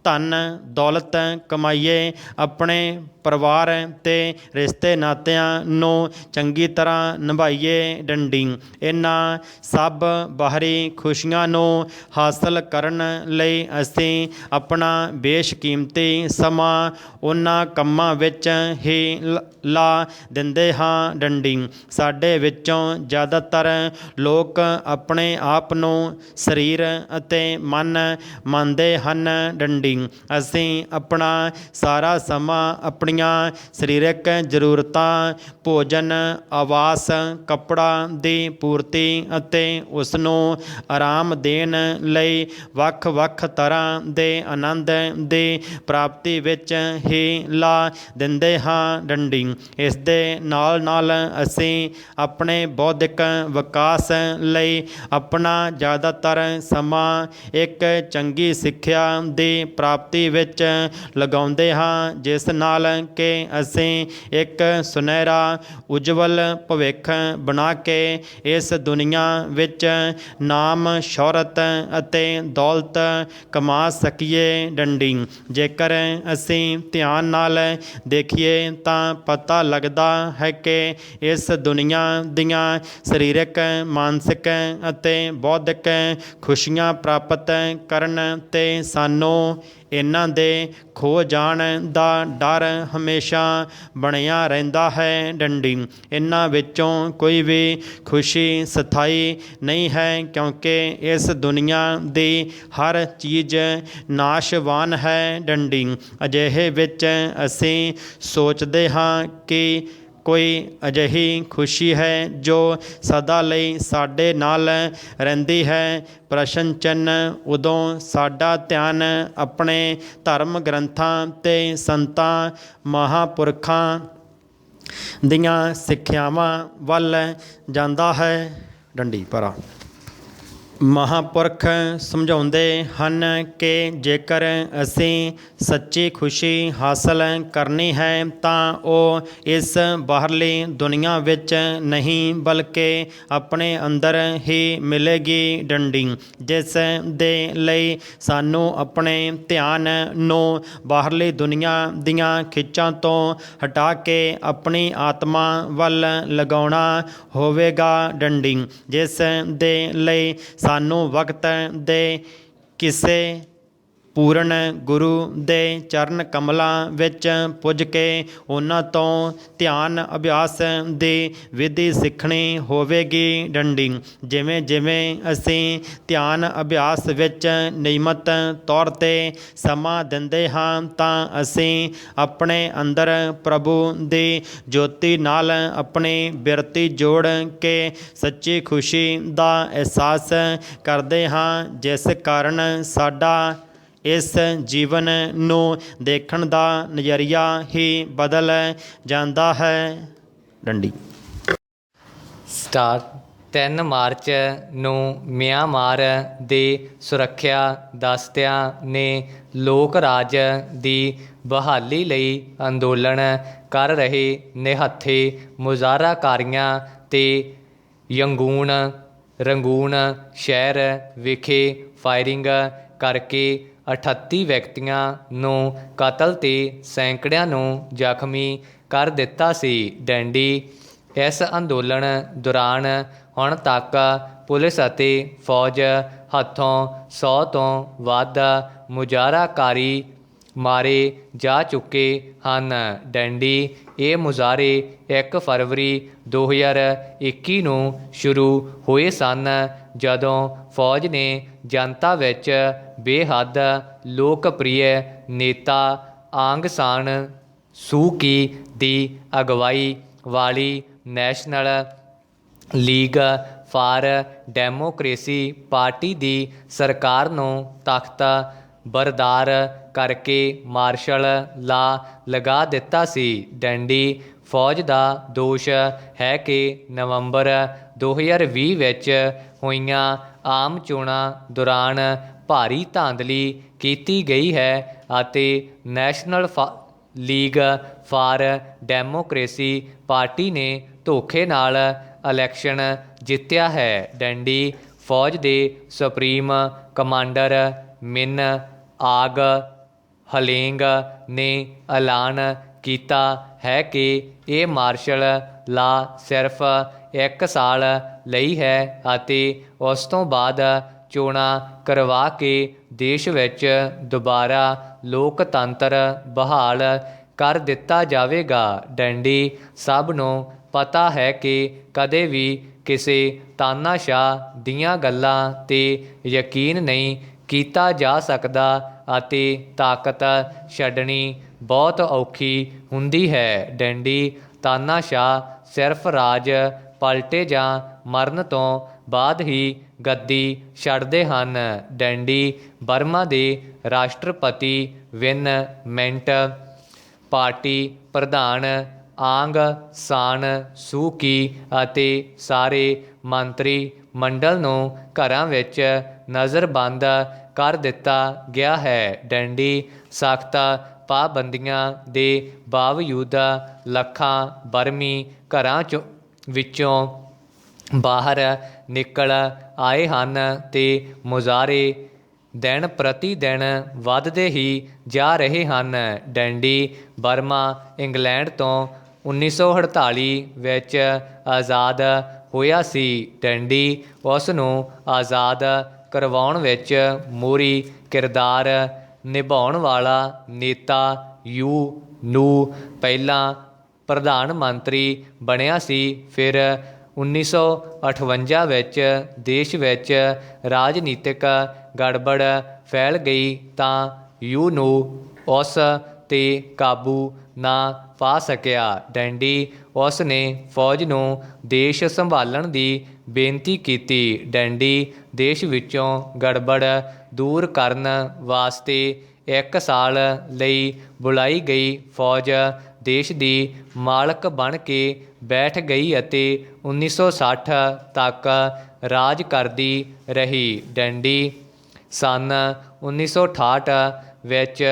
ਧਨ ਦੌਲਤ ਕਮਾਈਏ, ਆਪਣੇ ਪਰਿਵਾਰ ਅਤੇ ਰਿਸ਼ਤੇ ਨਾਤਿਆਂ ਨੂੰ ਚੰਗੀ ਤਰ੍ਹਾਂ ਨਿਭਾਈਏ ਡੰਡੀ। ਇਹਨਾਂ ਸਭ ਬਾਹਰੀ ਖੁਸ਼ੀਆਂ ਨੂੰ ਹਾਸਲ ਕਰਨ ਲਈ ਅਸੀਂ ਆਪਣਾ ਬੇਸ਼ਕੀਮਤੀ ਸਮਾਂ ਉਹਨਾਂ ਕੰਮਾਂ ਵਿੱਚ ਹੀ ਲਾ ਦਿੰਦੇ ਹਾਂ ਡੰਡੀ। ਸਾਡੇ ਵਿੱਚੋਂ ਜ਼ਿਆਦਾਤਰ ਲੋਕ ਆਪਣੇ ਆਪ ਨੂੰ ਸਰੀਰ ਅਤੇ ਮਨ ਮੰਨਦੇ ਹਨ ਡੰਡੀ। ਅਸੀਂ ਆਪਣਾ ਸਾਰਾ ਸਮਾਂ ਆਪਣੀਆਂ ਸਰੀਰਕ ਜ਼ਰੂਰਤਾਂ, ਭੋਜਨ, ਆਵਾਸ, ਕੱਪੜਾ ਦੀ ਪੂਰਤੀ ਅਤੇ ਉਸ ਨੂੰ ਆਰਾਮ ਦੇਣ ਲਈ ਵੱਖ-ਵੱਖ ਤਰ੍ਹਾਂ ਦੇ ਆਨੰਦ ਦੀ ਪ੍ਰਾਪਤੀ ਵਿੱਚ ਹੀ ਲਾ ਦਿੰਦੇ ਹਾਂ ਡੰਡੀ। ਇਸ ਦੇ ਨਾਲ ਨਾਲ ਅਸੀਂ ਆਪਣੇ ਬੌਧਿਕ ਵਿਕਾਸ ਲਈ ਆਪਣਾ ਜ਼ਿਆਦਾਤਰ ਸਮਾਂ ਇੱਕ ਚੰਗੀ ਸਿੱਖਿਆ ਦੀ ਪ੍ਰਾਪਤੀ ਵਿੱਚ ਲਗਾਉਂਦੇ ਹਾਂ, ਜਿਸ ਨਾਲ ਕਿ ਅਸੀਂ ਇੱਕ ਸੁਨਹਿਰਾ ਉਜਵਲ ਭਵਿੱਖ ਬਣਾ ਕੇ ਇਸ ਦੁਨੀਆ ਵਿੱਚ ਨਾਮ, ਸ਼ੌਹਰਤ ਅਤੇ ਦੌਲਤ ਕਮਾ ਸਕੀਏ ਡੰਡੀ। ਜੇਕਰ ਅਸੀਂ ਧਿਆਨ ਨਾਲ ਦੇਖੀਏ ਤਾਂ ਪਤਾ ਲੱਗਦਾ ਹੈ ਕਿ ਇਸ ਦੁਨੀਆ ਦੀਆਂ ਸਰੀਰਕ, ਮਾਨਸਿਕ ਅਤੇ ਬੌਧਿਕ ਖੁਸ਼ੀਆਂ ਪ੍ਰਾਪਤ ਕਰਨ 'ਤੇ ਸਾਨੂੰ ਇਹਨਾਂ ਦੇ ਖੋ ਜਾਣ ਦਾ ਡਰ ਹਮੇਸ਼ਾ ਬਣਿਆ ਰਹਿੰਦਾ ਹੈ ਡੰਡੀ। ਇਹਨਾਂ ਵਿੱਚੋਂ ਕੋਈ ਵੀ ਖੁਸ਼ੀ ਸਥਾਈ ਨਹੀਂ ਹੈ, ਕਿਉਂਕਿ ਇਸ ਦੁਨੀਆ ਦੀ ਹਰ ਚੀਜ਼ ਨਾਸ਼ਵਾਨ ਹੈ ਡੰਡੀ। ਅਜਿਹੇ ਵਿੱਚ ਅਸੀਂ ਸੋਚਦੇ ਹਾਂ ਕਿ ਕੋਈ ਅਜਿਹੀ ਖੁਸ਼ੀ ਹੈ ਜੋ ਸਦਾ ਲਈ ਸਾਡੇ ਨਾਲ ਰਹਿੰਦੀ ਹੈ। ਪ੍ਰਸ਼ਨ ਚਿੰਨ੍ਹ ਉਦੋਂ ਸਾਡਾ ਧਿਆਨ ਆਪਣੇ ਧਰਮ ਗ੍ਰੰਥਾਂ ਅਤੇ ਸੰਤਾਂ, ਮਹਾਂਪੁਰਖਾਂ ਦੀਆਂ ਸਿੱਖਿਆਵਾਂ ਵੱਲ ਜਾਂਦਾ ਹੈ ਡੰਡੀ। ਪਰਾ ਮਹਾਂਪੁਰਖ ਸਮਝਾਉਂਦੇ ਹਨ ਕਿ ਜੇਕਰ ਅਸੀਂ ਸੱਚੀ ਖੁਸ਼ੀ ਹਾਸਲ ਕਰਨੀ ਹੈ ਤਾਂ ਉਹ ਇਸ ਬਾਹਰਲੀ ਦੁਨੀਆ ਵਿੱਚ ਨਹੀਂ ਬਲਕਿ ਆਪਣੇ ਅੰਦਰ ਹੀ ਮਿਲੇਗੀ ਡੰਡੀ। ਜਿਸ ਦੇ ਲਈ ਸਾਨੂੰ ਆਪਣੇ ਧਿਆਨ ਨੂੰ ਬਾਹਰਲੀ ਦੁਨੀਆ ਦੀਆਂ ਖਿੱਚਾਂ ਤੋਂ ਹਟਾ ਕੇ ਆਪਣੀ ਆਤਮਾ ਵੱਲ ਲਗਾਉਣਾ ਹੋਵੇਗਾ ਡੰਡੀ। ਜਿਸ ਦੇ ਲਈ ਸਾਨੂੰ ਵਕਤ ਦੇ ਕਿਸੇ ਪੂਰਨ ਗੁਰੂ ਦੇ ਚਰਨ ਕਮਲਾਂ ਵਿੱਚ ਪੁੱਜ ਕੇ ਉਹਨਾਂ ਤੋਂ ਧਿਆਨ ਅਭਿਆਸ ਦੀ ਵਿਧੀ ਸਿੱਖਣੀ ਹੋਵੇਗੀ ਡੰਡੀ। ਜਿਵੇਂ ਜਿਵੇਂ ਅਸੀਂ ਧਿਆਨ ਅਭਿਆਸ ਵਿੱਚ ਨਿਯਮਤ ਤੌਰ 'ਤੇ ਸਮਾਂ ਦਿੰਦੇ ਹਾਂ ਤਾਂ ਅਸੀਂ ਆਪਣੇ ਅੰਦਰ ਪ੍ਰਭੂ ਦੀ ਜੋਤੀ ਨਾਲ ਆਪਣੀ ਬਿਰਤੀ ਜੋੜ ਕੇ ਸੱਚੀ ਖੁਸ਼ੀ ਦਾ ਅਹਿਸਾਸ ਕਰਦੇ ਹਾਂ, ਜਿਸ ਕਾਰਨ ਸਾਡਾ ਇਸ ਜੀਵਨ ਨੂੰ ਦੇਖਣ ਦਾ ਨਜ਼ਰੀਆ ਹੀ ਬਦਲ ਜਾਂਦਾ ਹੈ ਡੰਡੀ। ਸਟਾਰ 3 ਮਾਰਚ ਨੂੰ ਮਿਆਂਮਾਰ ਦੇ ਸੁਰੱਖਿਆ ਦਸਤਿਆਂ ਨੇ ਲੋਕ ਰਾਜ ਦੀ ਬਹਾਲੀ ਲਈ ਅੰਦੋਲਨ ਕਰ ਰਹੇ ਨਿਹੱਥੇ ਮੁਜ਼ਾਹਰਾਕਾਰੀਆਂ 'ਤੇ ਯੰਗੂਨ ਰੰਗੂਨ ਸ਼ਹਿਰ ਵਿਖੇ ਫਾਇਰਿੰਗ ਕਰਕੇ 38 ਵਿਅਕਤੀਆਂ ਨੂੰ ਕਤਲ ਅਤੇ ਸੈਂਕੜਿਆਂ ਨੂੰ ਜ਼ਖਮੀ ਕਰ ਦਿੱਤਾ ਸੀ ਡੰਡੀ। ਇਸ ਅੰਦੋਲਨ ਦੌਰਾਨ ਹੁਣ ਤੱਕ ਪੁਲਿਸ ਅਤੇ ਫੌਜ ਹੱਥੋਂ 100 ਤੋਂ ਵੱਧ ਮੁਜ਼ਾਹਰਾਕਾਰੀ ਮਾਰੇ ਜਾ ਚੁੱਕੇ ਹਨ। ਡੰਡੀ ਇਹ ਮੁਜ਼ਾਹਰੇ 1 ਫਰਵਰੀ 2021 ਨੂੰ ਸ਼ੁਰੂ ਹੋਏ ਸਨ, ਜਦੋਂ ਫੌਜ ਨੇ ਜਨਤਾ ਵਿੱਚ ਬੇਹੱਦ ਲੋਕਪ੍ਰਿਯ ਨੇਤਾ ਆਂਗ ਸਾਨ ਸੂ ਕੀ ਦੀ ਅਗਵਾਈ ਵਾਲੀ national league for democracy party ਦੀ ਸਰਕਾਰ ਨੂੰ ਤਖ਼ਤ ਬਰਦਾਰ ਕਰਕੇ ਮਾਰਸ਼ਲ ਲਾ ਲਗਾ ਦਿੱਤਾ ਸੀ। ਡੰਡੀ ਫੌਜ ਦਾ ਦੋਸ਼ ਹੈ ਕਿ ਨਵੰਬਰ 2020 ਵਿੱਚ ਹੋਈਆਂ ਆਮ ਚੋਣਾਂ ਦੌਰਾਨ ਭਾਰੀ ਧਾਂਦਲੀ ਕੀਤੀ ਗਈ ਹੈ ਅਤੇ national league for democracy party ਨੇ ਧੋਖੇ ਨਾਲ ਇਲੈਕਸ਼ਨ ਜਿੱਤਿਆ ਹੈ। ਡੰਡੀ ਫੌਜ ਦੇ ਸੁਪਰੀਮ ਕਮਾਂਡਰ ਮਿਨ ਆਗ ਹਲੇਂਗ ਨੇ ਐਲਾਨ ਕੀਤਾ ਹੈ ਕਿ ਇਹ ਮਾਰਸ਼ਲ ਲਾ ਸਿਰਫ 1 ਸਾਲ ਲਈ ਹੈ ਅਤੇ ਉਸ ਤੋਂ ਬਾਅਦ ਚੋਣਾਂ ਕਰਵਾ ਕੇ ਦੇਸ਼ ਵਿੱਚ ਦੁਬਾਰਾ ਲੋਕਤੰਤਰ ਬਹਾਲ ਕਰ ਦਿੱਤਾ ਜਾਵੇਗਾ। ਡੰਡੀ ਸਭ ਨੂੰ ਪਤਾ ਹੈ ਕਿ ਕਦੇ ਵੀ ਕਿਸੇ ਤਾਨਾਸ਼ਾਹ ਦੀਆਂ ਗੱਲਾਂ 'ਤੇ ਯਕੀਨ ਨਹੀਂ ਕੀਤਾ ਜਾ ਸਕਦਾ ਅਤੇ ਤਾਕਤ ਛੱਡਣੀ ਬਹੁਤ ਔਖੀ ਹੁੰਦੀ ਹੈ। ਡੰਡੀ ਤਾਨਾਸ਼ਾਹ ਸਿਰਫ ਰਾਜ ਪਲਟੇ ਜਾਂ ਮਰਨ ਤੋਂ ਬਾਅਦ ਹੀ ਗੱਦੀ ਛੱਡਦੇ ਹਨ। ਡੰਡੀ ਬਰਮਾ ਦੇ ਰਾਸ਼ਟਰਪਤੀ ਵਿਨ ਮਿੰਟ, ਪਾਰਟੀ ਪ੍ਰਧਾਨ ਆਂਗ ਸਾਨ ਸੂ ਕੀ ਅਤੇ ਸਾਰੇ ਮੰਤਰੀ ਮੰਡਲ ਨੂੰ ਘਰਾਂ ਵਿੱਚ ਨਜ਼ਰਬੰਦ ਕਰ ਦਿੱਤਾ ਗਿਆ ਹੈ। ਡੰਡੀ ਸਖਤ ਪਾਬੰਦੀਆਂ ਦੇ ਬਾਵਜੂਦ ਲੱਖਾਂ ਬਰਮੀ ਘਰਾਂ ਵਿੱਚੋਂ ਬਾਹਰ ਨਿਕਲ ਆਏ ਹਨ ਅਤੇ ਮੁਜ਼ਾਹਰੇ ਦਿਨ ਪ੍ਰਤੀ ਦਿਨ ਵੱਧਦੇ ਹੀ ਜਾ ਰਹੇ ਹਨ। ਡੰਡੀ ਬਰਮਾ ਇੰਗਲੈਂਡ ਤੋਂ 1948 ਵਿੱਚ ਆਜ਼ਾਦ ਹੋਇਆ ਸੀ। ਡੰਡੀ ਉਸ ਨੂੰ ਆਜ਼ਾਦ ਕਰਵਾਉਣ ਵਿੱਚ ਮੋਹਰੀ ਕਿਰਦਾਰ ਨਿਭਾਉਣ ਵਾਲਾ ਨੇਤਾ ਨੂੰ ਪਹਿਲਾਂ ਪ੍ਰਧਾਨ ਮੰਤਰੀ ਬਣਿਆ ਸੀ। ਫਿਰ 1958 ਵਿੱਚ ਦੇਸ਼ ਵਿੱਚ ਰਾਜਨੀਤਿਕ ਗੜਬੜ ਫੈਲ ਗਈ ਤਾਂ ਨੂੰ ਉਸ 'ਤੇ ਕਾਬੂ ਨਾ ਪਾ ਸਕਿਆ। ਡੰਡੀ ਉਸ ਨੇ ਫੌਜ ਨੂੰ ਦੇਸ਼ ਸੰਭਾਲਣ ਦੀ ਬੇਨਤੀ ਕੀਤੀ। ਡੰਡੀ ਦੇਸ਼ ਵਿੱਚੋਂ ਗੜਬੜ ਦੂਰ ਕਰਨ ਵਾਸਤੇ 1 ਸਾਲ ਲਈ ਬੁਲਾਈ ਗਈ ਫੌਜ ਦੇਸ਼ ਦੀ ਮਾਲਕ ਬਣ ਕੇ ਬੈਠ ਗਈ ਅਤੇ 1960 ਤੱਕ ਰਾਜ ਕਰਦੀ ਰਹੀ। ਡੰਡੀ ਸੰਨ 1968 ਵਿੱਚ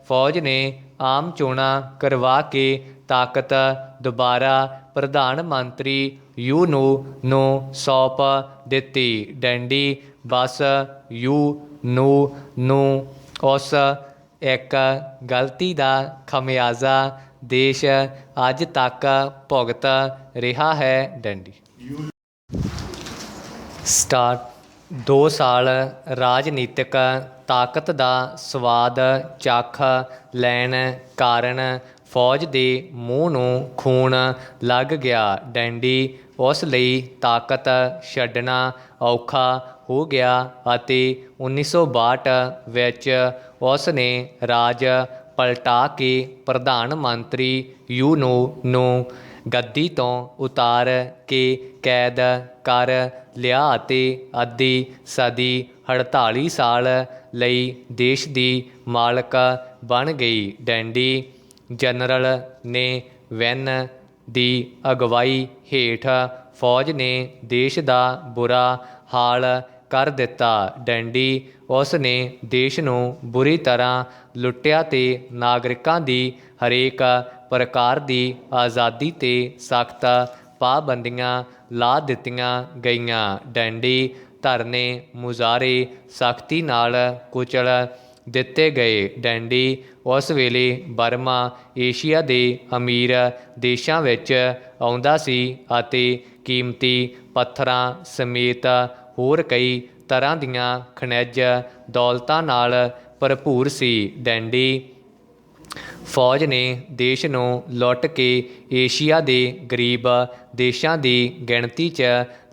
ਫੌਜ ਨੇ ਆਮ ਚੋਣਾਂ ਕਰਵਾ ਕੇ ਤਾਕਤ ਦੁਬਾਰਾ ਪ੍ਰਧਾਨ ਮੰਤਰੀ ਨੂੰ ਸੌਂਪ ਦਿੱਤੀ। ਡੰਡੀ ਬਸ ਨੂੰ ਉਸ ਇੱਕ ਗਲਤੀ ਦਾ ਖਮਿਆਜ਼ਾ ਦੇਸ਼ ਅੱਜ ਤੱਕ ਭੁਗਤ ਰਿਹਾ ਹੈ। ਡੰਡੀ 2 ਸਾਲ ਰਾਜਨੀਤਿਕ ਤਾਕਤ ਦਾ ਸਵਾਦ ਚੱਖ ਲੈਣ ਕਾਰਨ ਫੌਜ ਦੇ ਮੂੰਹ ਨੂੰ ਖੂਨ ਲੱਗ ਗਿਆ। ਡੰਡੀ ਉਸ ਲਈ ਤਾਕਤ ਛੱਡਣਾ ਔਖਾ ਹੋ ਗਿਆ ਅਤੇ 1962 ਵਿੱਚ ਉਸ ਨੇ ਰਾਜ ਪਲਟਾ ਕੇ ਪ੍ਰਧਾਨ ਮੰਤਰੀ ਨੂੰ ਗੱਦੀ ਤੋਂ ਉਤਾਰ ਕੇ ਕੈਦ ਕਰ ਲਿਆ ਅਤੇ ਅੱਧੀ ਸਦੀ 48 ਸਾਲ ਲਈ ਦੇਸ਼ ਦੀ ਮਾਲਕ ਬਣ ਗਈ। ਡੰਡੀ ਜਨਰਲ ਨੇ ਵੈਨ ਦੀ ਅਗਵਾਈ ਹੇਠ ਫੌਜ ਨੇ ਦੇਸ਼ ਦਾ ਬੁਰਾ ਹਾਲ ਕਰ ਦਿੱਤਾ। ਡੰਡੀ ਉਸ ਨੇ ਦੇਸ਼ ਨੂੰ ਬੁਰੀ ਤਰ੍ਹਾਂ ਲੁੱਟਿਆ ਅਤੇ ਨਾਗਰਿਕਾਂ ਦੀ ਹਰੇਕ ਪ੍ਰਕਾਰ ਦੀ ਆਜ਼ਾਦੀ 'ਤੇ ਸਖਤ ਪਾਬੰਦੀਆਂ ਲਾ ਦਿੱਤੀਆਂ ਗਈਆਂ। ਡੰਡੀ ਧਰਨੇ ਮੁਜ਼ਾਹਰੇ ਸਖਤੀ ਨਾਲ ਕੁਚਲ ਦਿੱਤੇ ਗਏ। ਡੰਡੀ ਉਸ ਵੇਲੇ ਬਰਮਾ ਏਸ਼ੀਆ ਦੇ ਅਮੀਰ ਦੇਸ਼ਾਂ ਵਿੱਚ ਆਉਂਦਾ ਸੀ ਅਤੇ ਕੀਮਤੀ ਪੱਥਰਾਂ ਸਮੇਤ ਹੋਰ ਕਈ ਤਰ੍ਹਾਂ ਦੀਆਂ ਖਣਿਜ ਦੌਲਤਾਂ ਨਾਲ ਭਰਪੂਰ ਸੀ। ਡੈਂਡੀ ਫੌਜ ਨੇ ਦੇਸ਼ ਨੂੰ ਲੁੱਟ ਕੇ ਏਸ਼ੀਆ ਦੇ ਗਰੀਬ ਦੇਸ਼ਾਂ ਦੀ ਗਿਣਤੀ 'ਚ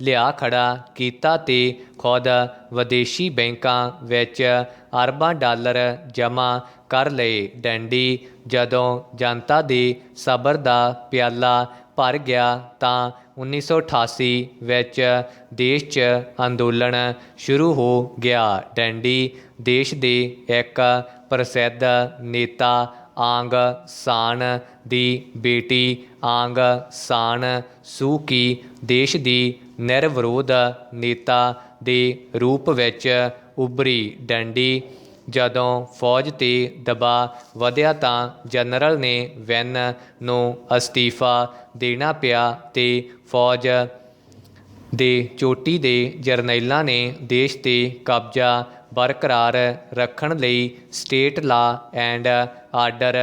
ਲਿਆ ਖੜਾ ਕੀਤਾ ਤੇ ਖੁਦ ਵਿਦੇਸ਼ੀ ਬੈਂਕਾਂ ਵਿੱਚ ਅਰਬਾਂ ਡਾਲਰ ਜਮ੍ਹਾਂ ਕਰ ਲਏ। ਡੈਂਡੀ ਜਦੋਂ ਜਨਤਾ ਦੇ ਸਬਰ ਦਾ ਪਿਆਲਾ ਭਰ ਗਿਆ ਤਾਂ 1988 ਵਿੱਚ ਦੇਸ਼ 'ਚ ਅੰਦੋਲਨ ਸ਼ੁਰੂ ਹੋ ਗਿਆ। ਡੈਂਡੀ ਦੇਸ਼ ਦੇ ਇੱਕ ਪ੍ਰਸਿੱਧ ਨੇਤਾ ਆਂਗ ਸਾਨ ਦੀ ਬੇਟੀ ਆਂਗ ਸਾਨ ਸੂ ਕੀ ਦੇਸ਼ ਦੀ ਨਿਰਵਿਰੋਧ ਨੇਤਾ ਦੇ ਰੂਪ ਵਿੱਚ ਉੱਭਰੀ। ਡੈਂਡੀ ਜਦੋਂ ਫੌਜ 'ਤੇ ਦਬਾਅ ਵਧਿਆ ਤਾਂ ਜਨਰਲ ਨੇ ਵਿਨ ਨੂੰ ਅਸਤੀਫਾ ਦੇਣਾ ਪਿਆ ਤੇ ਫੌਜ ਦੇ ਚੋਟੀ ਦੇ ਜਰਨੈਲਾਂ ਨੇ ਦੇਸ਼ 'ਤੇ ਕਬਜ਼ਾ ਬਰਕਰਾਰ ਰੱਖਣ ਲਈ state law and order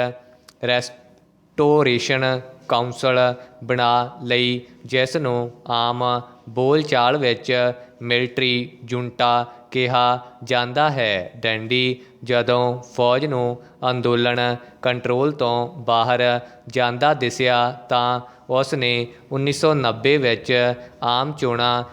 ਰੈਸਟੋਰੇਸ਼ਨ council ਬਣਾ ਲਈ, ਜਿਸ ਨੂੰ ਆਮ ਬੋਲਚਾਲ ਵਿੱਚ ਮਿਲਟਰੀ ਜੁੰਟਾ ਕਿਹਾ ਜਾਂਦਾ ਹੈ। ਡੈਂਡੀ ਜਦੋਂ ਫੌਜ ਨੂੰ ਅੰਦੋਲਨ ਕੰਟਰੋਲ ਤੋਂ ਬਾਹਰ ਜਾਂਦਾ ਦਿਸਿਆ ਤਾਂ ਉਸ ਨੇ 1990 ਵਿੱਚ ਆਮ ਚੋਣਾਂ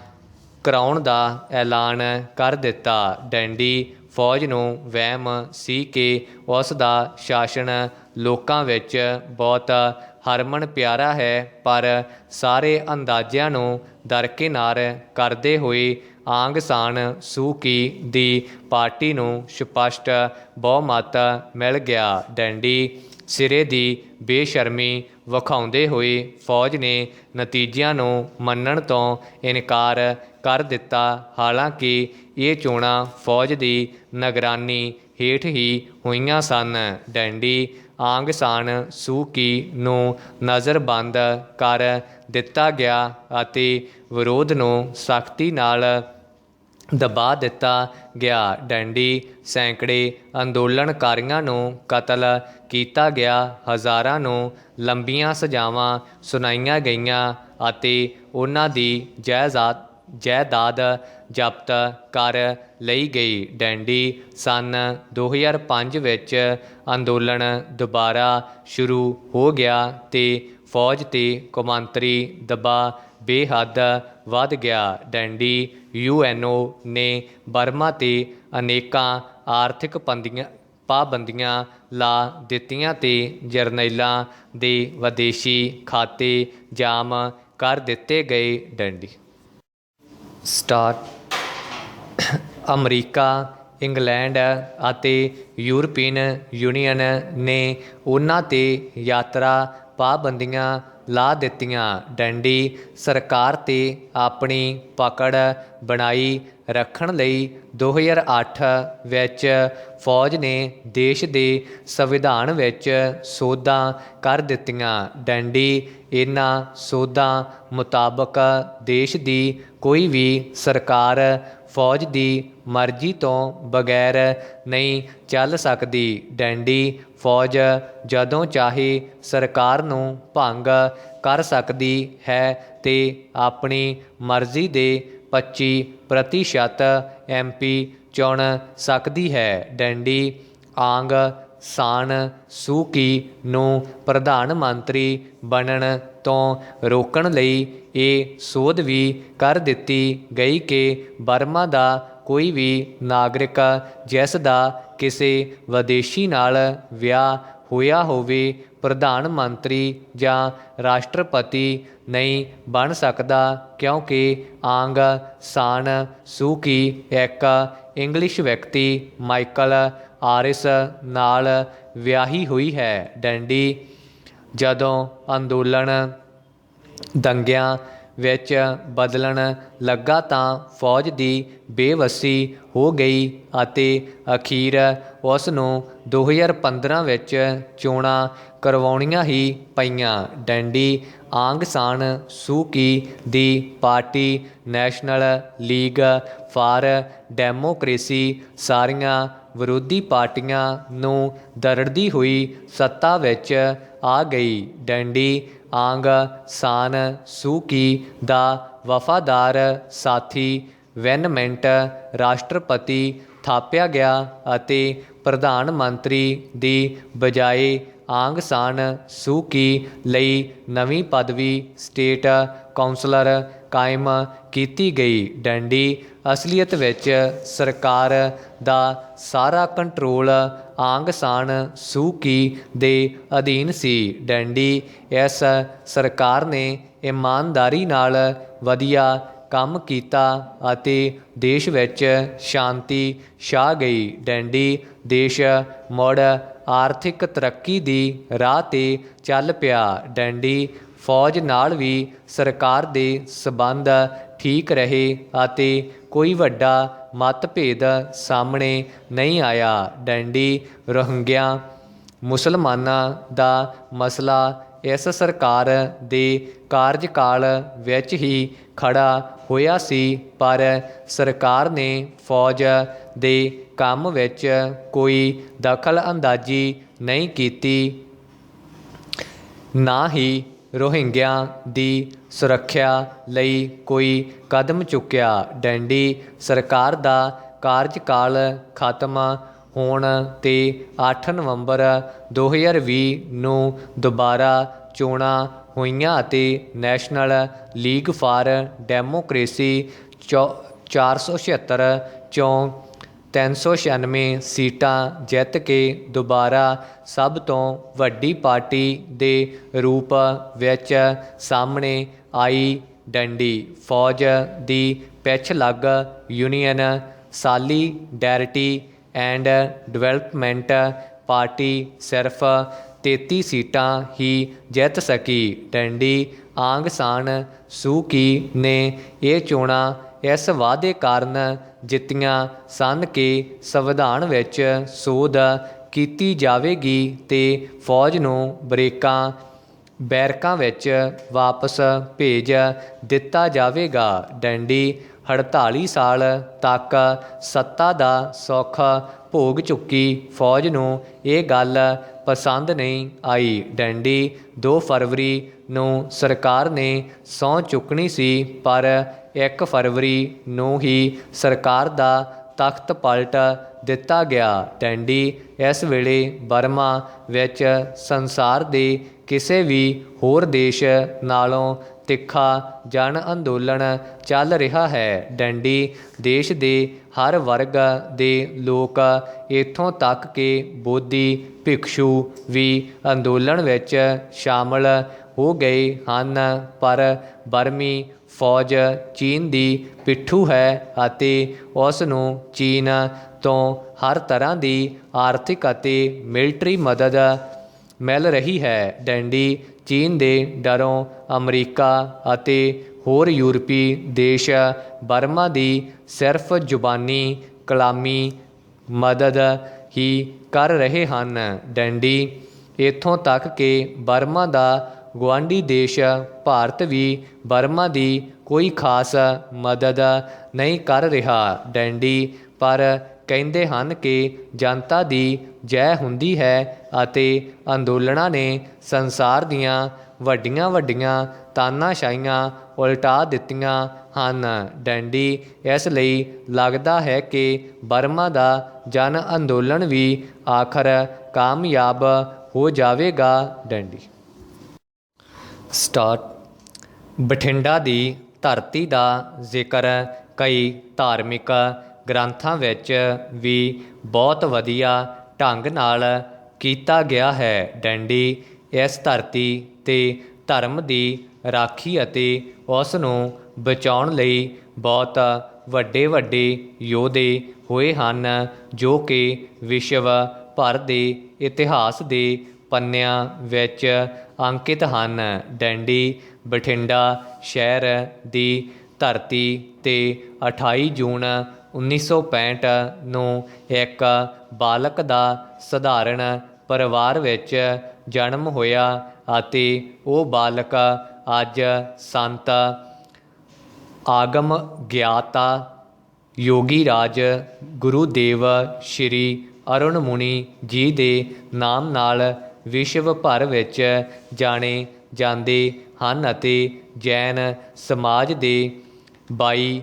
ਕਰਾਉਣ ਦਾ ਐਲਾਨ ਕਰ ਦਿੱਤਾ। ਡੈਂਡੀ ਫੌਜ ਨੂੰ ਵਹਿਮ ਸੀ ਕਿ ਉਸ ਦਾ ਸ਼ਾਸਨ ਲੋਕਾਂ ਵਿੱਚ ਬਹੁਤ ਹਰਮਨ ਪਿਆਰਾ ਹੈ, ਪਰ ਸਾਰੇ ਅੰਦਾਜ਼ਿਆਂ ਨੂੰ ਦਰਕਿਨਾਰ ਕਰਦੇ ਹੋਏ ਆਂਗ ਸਾਨ ਸੂ ਕੀ ਦੀ ਪਾਰਟੀ ਨੂੰ ਸਪਸ਼ਟ ਬਹੁਮਤ ਮਿਲ ਗਿਆ। ਡੈਂਡੀ ਸਿਰੇ ਦੀ ਬੇਸ਼ਰਮੀ ਵਿਖਾਉਂਦੇ ਹੋਏ ਫੌਜ ਨੇ ਨਤੀਜਿਆਂ ਨੂੰ ਮੰਨਣ ਤੋਂ ਇਨਕਾਰ ਕਰ ਦਿੱਤਾ। ਹਾਲਾਂਕਿ ਇਹ ਚੋਣਾਂ ਫੌਜ ਦੀ ਨਿਗਰਾਨੀ ਹੇਠ ਹੀ ਹੋਈਆਂ ਸਨ। ਡੈਂਡੀ ਆਂਗ ਸਾਨ ਸੂ ਕੀ ਨੂੰ ਨਜ਼ਰਬੰਦ ਕਰ ਦਿੱਤਾ ਗਿਆ ਅਤੇ ਵਿਰੋਧ ਨੂੰ ਸਖਤੀ ਨਾਲ ਦਬਾ ਦਿੱਤਾ ਗਿਆ। ਡੈਂਡੀ ਸੈਂਕੜੇ ਅੰਦੋਲਨਕਾਰੀਆਂ ਨੂੰ ਕਤਲ ਕੀਤਾ ਗਿਆ, ਹਜ਼ਾਰਾਂ ਨੂੰ ਲੰਬੀਆਂ ਸਜ਼ਾਵਾਂ ਸੁਣਾਈਆਂ ਗਈਆਂ ਅਤੇ ਉਹਨਾਂ ਦੀ ਜਾਇਦਾਦ ਜ਼ਬਤ ਕਰ ਲਈ ਗਈ। ਡੈਂਡੀ ਸੰਨ 2005 ਵਿੱਚ ਅੰਦੋਲਨ ਦੁਬਾਰਾ ਸ਼ੁਰੂ ਹੋ ਗਿਆ ਤੇ ਫੌਜ ਤੇ ਕੌਮਾਂਤਰੀ ਦਬਾਅ ਬੇਹੱਦ ਵੱਧ ਗਿਆ। ਡੈਂਡੀ UNO ਨੇ ਬਰਮਾ 'ਤੇ ਅਨੇਕਾਂ ਆਰਥਿਕ ਪਾਬੰਦੀਆਂ ਲਾ ਦਿੱਤੀਆਂ ਤੇ ਜਰਨੈਲਾਂ ਦੇ ਵਿਦੇਸ਼ੀ ਖਾਤੇ ਜਾਮ ਕਰ ਦਿੱਤੇ ਗਏ। ਡੈਂਡੀ ਅਮਰੀਕਾ, ਇੰਗਲੈਂਡ ਅਤੇ ਯੂਰਪੀਅਨ ਯੂਨੀਅਨ ਨੇ ਉਹਨਾਂ 'ਤੇ ਯਾਤਰਾ ਪਾਬੰਦੀਆਂ ਲਾ ਦਿੱਤੀਆਂ। ਡੈਂਡੀ ਸਰਕਾਰ 'ਤੇ ਆਪਣੀ ਪਕੜ ਬਣਾਈ ਰੱਖਣ ਲਈ 2008 ਵਿੱਚ ਫੌਜ ਨੇ ਦੇਸ਼ ਦੇ ਸੰਵਿਧਾਨ ਵਿੱਚ ਸੋਧਾਂ ਕਰ ਦਿੱਤੀਆਂ। ਡੈਂਡੀ ਇਹਨਾਂ ਸੋਧਾਂ ਮੁਤਾਬਕ ਦੇਸ਼ ਦੀ ਕੋਈ ਵੀ ਸਰਕਾਰ ਫੌਜ ਦੀ ਮਰਜ਼ੀ ਤੋਂ ਬਗੈਰ ਨਹੀਂ ਚੱਲ ਸਕਦੀ। ਡੈਂਡੀ ਫੌਜ ਜਦੋਂ ਚਾਹੇ ਸਰਕਾਰ ਨੂੰ ਭੰਗ ਕਰ ਸਕਦੀ ਹੈ ਤੇ ਆਪਣੀ ਮਰਜ਼ੀ ਦੇ 25% MP ਚੁਣ ਸਕਦੀ ਹੈ। ਡੈਂਡੀ ਆਂਗ ਸਾਨ ਸੂ ਕੀ ਨੂੰ ਪ੍ਰਧਾਨ ਮੰਤਰੀ ਬਣਨ ਤੋਂ ਰੋਕਣ ਲਈ ਇਹ ਸੋਧ ਵੀ ਕਰ ਦਿੱਤੀ ਗਈ ਕਿ ਬਰਮਾ ਦਾ ਕੋਈ ਵੀ ਨਾਗਰਿਕ ਜਿਸ ਦਾ ਕਿਸੇ ਵਿਦੇਸ਼ੀ ਨਾਲ ਵਿਆਹ ਹੋਇਆ ਹੋਵੇ, ਪ੍ਰਧਾਨ ਮੰਤਰੀ ਜਾਂ ਰਾਸ਼ਟਰਪਤੀ ਨਹੀਂ ਬਣ ਸਕਦਾ, ਕਿਉਂਕਿ ਆਂਗ ਸਾਨ ਸੂ ਕੀ ਇੱਕ ਇੰਗਲਿਸ਼ ਵਿਅਕਤੀ ਮਾਈਕਲ ਆਰਿਸ ਨਾਲ ਵਿਆਹੀ ਹੋਈ ਹੈ। ਡੈਂਡੀ ਜਦੋਂ ਅੰਦੋਲਨ ਦੰਗਿਆਂ ਵਿੱਚ ਬਦਲਣ ਲੱਗਾ ਤਾਂ ਫੌਜ ਦੀ ਬੇਵੱਸੀ ਹੋ ਗਈ ਅਤੇ ਅਖੀਰ ਉਸ ਨੂੰ 2015 ਵਿੱਚ ਚੋਣਾਂ ਕਰਵਾਉਣੀਆਂ ਹੀ ਪਈਆਂ। ਡੈਂਡੀ ਆਂਗ ਸਾਨ ਸੂ ਕੀ ਦੀ party national league for democracy ਸਾਰੀਆਂ ਵਿਰੋਧੀ ਪਾਰਟੀਆਂ ਨੂੰ ਦਰੜਦੀ ਹੋਈ ਸੱਤਾ ਵਿੱਚ ਆ ਗਈ। ਡੈਂਡੀ ਆਂਗ ਸਾਨ ਸੂ ਕੀ ਦਾ ਵਫਾਦਾਰ ਸਾਥੀ ਵੈਨਮੈਂਟ ਰਾਸ਼ਟਰਪਤੀ ਥਾਪਿਆ ਗਿਆ ਅਤੇ ਪ੍ਰਧਾਨ ਮੰਤਰੀ ਦੀ ਬਜਾਏ ਆਂਗ ਸਾਨ ਸੂ ਕੀ ਲਈ ਨਵੀਂ ਪਦਵੀ ਸਟੇਟ ਕੌਂਸਲਰ ਕਾਇਮ ਕੀਤੀ ਗਈ। ਡੰਡੀ ਅਸਲੀਅਤ ਵਿੱਚ ਸਰਕਾਰ ਦਾ ਸਾਰਾ ਕੰਟਰੋਲ ਆਂਗ ਸਾਨ ਸੂ ਕੀ ਦੇ ਅਧੀਨ ਸੀ। ਡੰਡੀ ਇਸ ਸਰਕਾਰ ਨੇ ਇਮਾਨਦਾਰੀ ਨਾਲ ਵਧੀਆ ਕੰਮ ਕੀਤਾ ਅਤੇ ਦੇਸ਼ ਵਿੱਚ ਸ਼ਾਂਤੀ ਛਾ ਗਈ। ਡੰਡੀ ਦੇਸ਼ ਮੁੜ ਆਰਥਿਕ ਤਰੱਕੀ ਦੀ ਰਾਹ 'ਤੇ ਚੱਲ ਪਿਆ। ਡੰਡੀ ਫੌਜ ਨਾਲ ਵੀ ਸਰਕਾਰ ਦੇ ਸਬੰਧ ਠੀਕ ਰਹੇ ਅਤੇ ਕੋਈ ਵੱਡਾ ਮਤਭੇਦ ਸਾਹਮਣੇ ਨਹੀਂ ਆਇਆ। ਡੰਡੀ ਰੋਹਿੰਗਿਆ ਮੁਸਲਮਾਨਾਂ ਦਾ ਮਸਲਾ ਇਸ ਸਰਕਾਰ ਦੇ ਕਾਰਜਕਾਲ ਵਿੱਚ ਹੀ ਖੜਾ ਹੋਇਆ ਸੀ, ਪਰ ਸਰਕਾਰ ਨੇ ਫੌਜ ਦੇ ਕੰਮ ਵਿੱਚ ਕੋਈ ਦਖਲ ਅੰਦਾਜ਼ੀ ਨਹੀਂ ਕੀਤੀ, ਨਾ ਹੀ ਰੋਹਿੰਗਿਆਂ ਦੀ ਸੁਰੱਖਿਆ ਲਈ ਕੋਈ ਕਦਮ ਚੁੱਕਿਆ। ਡੰਡੀ ਸਰਕਾਰ ਦਾ ਕਾਰਜਕਾਲ ਖਤਮ ਹੋਣ 'ਤੇ 8 ਨਵੰਬਰ 2020 ਨੂੰ ਦੁਬਾਰਾ ਚੋਣਾਂ ਹੋਈਆਂ ਅਤੇ ਨੈਸ਼ਨਲ ਲੀਗ ਫਾਰ ਡੈਮੋਕ੍ਰੇਸੀ 476 ਚੋਂ 396 ਸੀਟਾਂ ਜਿੱਤ ਕੇ ਦੁਬਾਰਾ ਸਭ ਤੋਂ ਵੱਡੀ ਪਾਰਟੀ ਦੇ ਰੂਪ ਵਿੱਚ ਸਾਹਮਣੇ ਆਈ। ਡੰਡੀ ਫੌਜ ਦੀ ਪਿੱਛ ਲੱਗ ਯੂਨੀਅਨ ਸਾਲੀਡੈਰਿਟੀ ਐਂਡ ਡਿਵੈਲਪਮੈਂਟ ਪਾਰਟੀ ਸਿਰਫ 33 ਸੀਟਾਂ ਹੀ ਜਿੱਤ ਸਕੀ। ਡੰਡੀ ਆਂਗ ਸਾਨ ਸੂ ਕੀ ਨੇ ਇਹ ਚੋਣਾਂ ਇਸ ਵਾਅਦੇ ਕਾਰਨ ਜਿੱਤੀਆਂ ਸਨ ਕਿ ਸੰਵਿਧਾਨ ਵਿੱਚ ਸੋਧ ਕੀਤੀ ਜਾਵੇਗੀ ਅਤੇ ਫੌਜ ਨੂੰ ਬੈਰਕਾਂ ਵਿੱਚ ਵਾਪਸ ਭੇਜ ਦਿੱਤਾ ਜਾਵੇਗਾ। ਡੰਡੀ 48 ਸਾਲ ਤੱਕ ਸੱਤਾ ਦਾ ਸੁੱਖ ਭੋਗ ਚੁੱਕੀ ਫੌਜ ਨੂੰ ਇਹ ਗੱਲ ਪਸੰਦ ਨਹੀਂ ਆਈ। ਡੰਡੀ 2 ਫਰਵਰੀ ਨੂੰ ਸਰਕਾਰ ਨੇ ਸਹੁੰ ਚੁੱਕਣੀ ਸੀ, ਪਰ 1 ਫਰਵਰੀ ਨੂੰ ਹੀ ਸਰਕਾਰ ਦਾ ਤਖਤ ਪਲਟ ਦਿੱਤਾ ਗਿਆ। ਡੰਡੀ ਇਸ ਵੇਲੇ ਬਰਮਾ ਵਿੱਚ ਸੰਸਾਰ ਦੇ ਕਿਸੇ ਵੀ ਹੋਰ ਦੇਸ਼ ਨਾਲੋਂ ਤਿੱਖਾ ਜਨ ਅੰਦੋਲਨ ਚੱਲ ਰਿਹਾ ਹੈ। ਡੰਡੀ ਦੇਸ਼ ਦੇ ਹਰ ਵਰਗ ਦੇ ਲੋਕ ਇੱਥੋਂ ਤੱਕ ਕਿ ਬੋਧੀ ਭਿਕਸ਼ੂ ਵੀ ਅੰਦੋਲਨ ਵਿੱਚ ਸ਼ਾਮਲ ਹੋ ਗਏ ਹਨ, ਪਰ ਬਰਮੀ ਫੌਜ ਚੀਨ ਦੀ ਪਿੱਠੂ ਹੈ ਅਤੇ ਉਸ ਨੂੰ ਚੀਨ ਤੋਂ ਹਰ ਤਰ੍ਹਾਂ ਦੀ ਆਰਥਿਕ ਅਤੇ ਮਿਲਟਰੀ ਮਦਦ ਮਿਲ ਰਹੀ ਹੈ। ਡੰਡੀ ਚੀਨ ਦੇ ਡਰੋਂ ਅਮਰੀਕਾ ਅਤੇ ਹੋਰ ਯੂਰਪੀ ਦੇਸ਼ ਬਰਮਾ ਦੀ ਸਿਰਫ ਜ਼ੁਬਾਨੀ ਕਲਾਮੀ ਮਦਦ ਹੀ ਕਰ ਰਹੇ ਹਨ। ਡੰਡੀ ਇੱਥੋਂ ਤੱਕ ਕਿ ਬਰਮਾ ਦਾ ਗੁਆਂਢੀ ਦੇਸ਼ ਭਾਰਤ ਵੀ ਬਰਮਾ ਦੀ ਕੋਈ ਖਾਸ ਮਦਦ ਨਹੀਂ ਕਰ ਰਿਹਾ। ਡੰਡੀ ਪਰ ਕਹਿੰਦੇ ਹਨ ਕਿ ਜਨਤਾ ਦੀ ਜੈ ਹੁੰਦੀ ਹੈ ਅਤੇ ਅੰਦੋਲਨਾਂ ਨੇ ਸੰਸਾਰ ਦੀਆਂ ਵੱਡੀਆਂ ਵੱਡੀਆਂ ਤਾਨਾਸ਼ਾਹੀਆਂ ਉਲਟਾ ਦਿੱਤੀਆਂ ਹਨ। ਡੰਡੀ ਇਸ ਲਈ ਲੱਗਦਾ ਹੈ ਕਿ ਬਰਮਾ ਦਾ ਜਨ ਅੰਦੋਲਨ ਵੀ ਆਖਰ ਕਾਮਯਾਬ ਹੋ ਜਾਵੇਗਾ। ਡੰਡੀ ਬਠਿੰਡਾ ਦੀ ਧਰਤੀ ਦਾ ਜ਼ਿਕਰ ਕਈ ਧਾਰਮਿਕ ਗ੍ਰੰਥਾਂ ਵਿੱਚ ਵੀ ਬਹੁਤ ਵਧੀਆ ਢੰਗ ਨਾਲ ਕੀਤਾ ਗਿਆ ਹੈ। ਡੰਡੀ ਇਸ ਧਰਤੀ 'ਤੇ ਧਰਮ ਦੀ ਰਾਖੀ ਅਤੇ ਉਸ ਨੂੰ ਬਚਾਉਣ ਲਈ ਬਹੁਤ ਵੱਡੇ ਵੱਡੇ ਯੋਧੇ ਹੋਏ ਹਨ, ਜੋ ਕਿ ਵਿਸ਼ਵ ਭਰ ਦੇ ਇਤਿਹਾਸ ਦੇ ਪੰਨਿਆਂ ਵਿੱਚ ਅੰਕਿਤ ਹਨ। ਡੰਡੀ ਬਠਿੰਡਾ ਸ਼ਹਿਰ ਦੀ ਧਰਤੀ 'ਤੇ 28 ਜੂਨ 1965 ਨੂੰ ਇੱਕ ਬਾਲਕ ਦਾ ਸਧਾਰਨ ਪਰਿਵਾਰ ਵਿੱਚ ਜਨਮ ਹੋਇਆ ਅਤੇ ਉਹ ਬਾਲਕ ਅੱਜ ਸੰਤ ਆਗਮ ਗਿਆਤਾ ਯੋਗੀ ਰਾਜ ਗੁਰੂਦੇਵ ਸ਼੍ਰੀ ਅਰੁਣ ਮੁਨੀ ਜੀ ਦੇ ਨਾਮ ਨਾਲ ਵਿਸ਼ਵ ਭਰ ਵਿੱਚ ਜਾਣੇ ਜਾਂਦੇ ਹਨ ਅਤੇ ਜੈਨ ਸਮਾਜ ਦੇ 22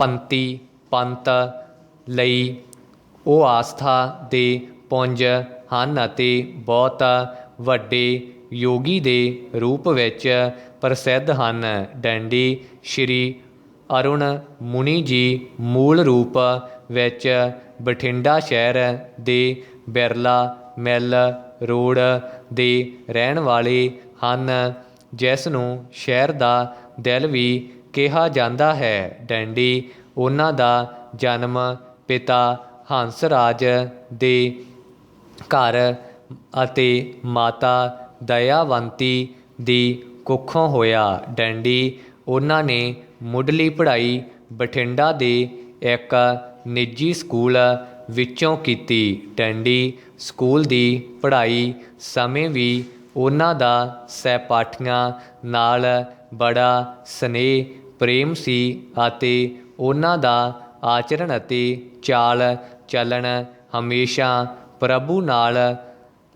ਪੰਤੀ ਪੰਥ ਲਈ ਉਹ ਆਸਥਾ ਦੇ ਪੁੰਜ ਹਨ ਅਤੇ ਬਹੁਤ ਵੱਡੇ ਯੋਗੀ ਦੇ ਰੂਪ ਵਿੱਚ ਪ੍ਰਸਿੱਧ ਹਨ। ਡੰਡੀ ਸ਼੍ਰੀ ਅਰੁਣ ਮੁਨੀ ਜੀ ਮੂਲ ਰੂਪ ਵਿੱਚ ਬਠਿੰਡਾ ਸ਼ਹਿਰ ਦੇ ਬਿਰਲਾ ਮਿੱਲ ਰੋਡ ਦੇ ਰਹਿਣ ਵਾਲੇ ਹਨ, ਜਿਸ ਨੂੰ ਸ਼ਹਿਰ ਦਾ ਦਿਲ ਵੀ ਕਿਹਾ ਜਾਂਦਾ ਹੈ। ਡੰਡੀ ਉਹਨਾਂ ਦਾ ਜਨਮ ਪਿਤਾ ਹੰਸ ਰਾਜ ਦੇ ਘਰ ਅਤੇ ਮਾਤਾ ਦਇਆਵੰਤੀ ਦੀ ਕੁੱਖੋਂ ਹੋਇਆ। ਡੰਡੀ ਉਹਨਾਂ ਨੇ ਮੁੱਢਲੀ ਪੜ੍ਹਾਈ ਬਠਿੰਡਾ ਦੇ ਇੱਕ ਨਿੱਜੀ ਸਕੂਲ ਵਿੱਚੋਂ ਕੀਤੀ। ਡੰਡੀ ਸਕੂਲ ਦੀ ਪੜ੍ਹਾਈ ਸਮੇਂ ਵੀ ਉਹਨਾਂ ਦਾ ਸਹਿਪਾਠੀਆਂ ਨਾਲ ਬੜਾ ਸਨੇਹ ਪ੍ਰੇਮ ਸੀ ਅਤੇ ਉਹਨਾਂ ਦਾ ਆਚਰਣ ਅਤੇ ਚਾਲ ਚੱਲਣ ਹਮੇਸ਼ਾ ਪ੍ਰਭੂ ਨਾਲ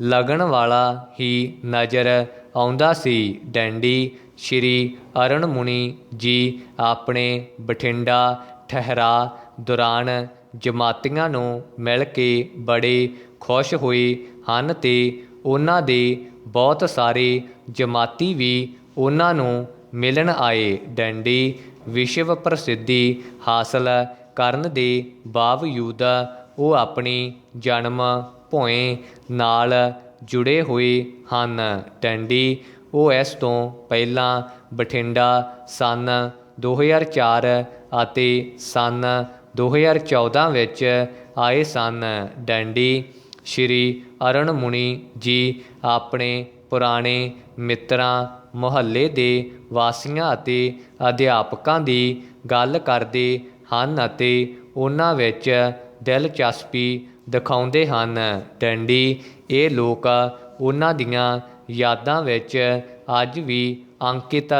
ਲੱਗਣ ਵਾਲਾ ਹੀ ਨਜ਼ਰ ਆਉਂਦਾ ਸੀ। ਡੰਡੀ ਸ਼੍ਰੀ ਅਰੁਣ ਮੁਨੀ ਜੀ ਆਪਣੇ ਬਠਿੰਡਾ ਠਹਿਰਾਅ ਦੌਰਾਨ ਜਮਾਤੀਆਂ ਨੂੰ ਮਿਲ ਕੇ ਬੜੇ ਖੁਸ਼ ਹੋਏ ਹਨ ਅਤੇ ਉਹਨਾਂ ਦੇ ਬਹੁਤ ਸਾਰੇ ਜਮਾਤੀ ਵੀ ਉਹਨਾਂ ਨੂੰ ਮਿਲਣ ਆਏ। ਡੰਡੀ ਵਿਸ਼ਵ ਪ੍ਰਸਿੱਧੀ ਹਾਸਲ ਕਰਨ ਦੇ ਬਾਵਜੂਦ ਉਹ ਆਪਣੀ ਜਨਮ ਭੂਮੀ ਨਾਲ ਜੁੜੇ ਹੋਏ ਹਨ। ਡੰਡੀ ਉਹ ਇਸ ਤੋਂ ਪਹਿਲਾਂ ਬਠਿੰਡਾ ਸੰਨ 2004 ਅਤੇ ਸੰਨ 2014 ਵਿੱਚ ਆਏ ਸਨ। ਡੰਡੀ ਸ਼੍ਰੀ ਅਰੁਣ ਮੁਨੀ ਜੀ ਆਪਣੇ ਪੁਰਾਣੇ ਮਿੱਤਰਾਂ, ਮੁਹੱਲੇ ਦੇ ਵਾਸੀਆਂ ਅਤੇ ਅਧਿਆਪਕਾਂ ਦੀ ਗੱਲ ਕਰਦੇ ਹਨ ਅਤੇ ਉਹਨਾਂ ਵਿੱਚ ਦਿਲਚਸਪੀ ਦਿਖਾਉਂਦੇ ਹਨ। ਡੰਡੀ ਇਹ ਲੋਕ ਉਹਨਾਂ ਦੀਆਂ ਯਾਦਾਂ ਵਿੱਚ ਅੱਜ ਵੀ ਅੰਕਿਤ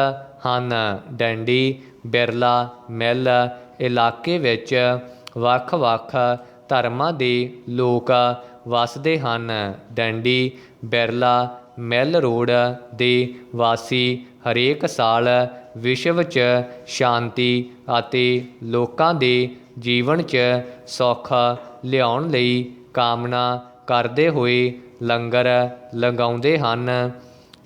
ਹਨ। ਡੰਡੀ ਬਿਰਲਾ ਮਿੱਲ ਇਲਾਕੇ ਵਿੱਚ ਵੱਖ-ਵੱਖ ਧਰਮਾਂ ਦੇ ਲੋਕ ਵਸਦੇ ਹਨ। ਡੰਡੀ ਬਿਰਲਾ ਮਿੱਲ ਰੋਡ ਦੇ ਵਾਸੀ ਹਰੇਕ ਸਾਲ ਵਿਸ਼ਵ 'ਚ ਸ਼ਾਂਤੀ ਅਤੇ ਲੋਕਾਂ ਦੇ ਜੀਵਨ 'ਚ ਸੁੱਖ ਲਿਆਉਣ ਲਈ ਕਾਮਨਾ ਕਰਦੇ ਹੋਏ ਲੰਗਰ ਲਗਾਉਂਦੇ ਹਨ।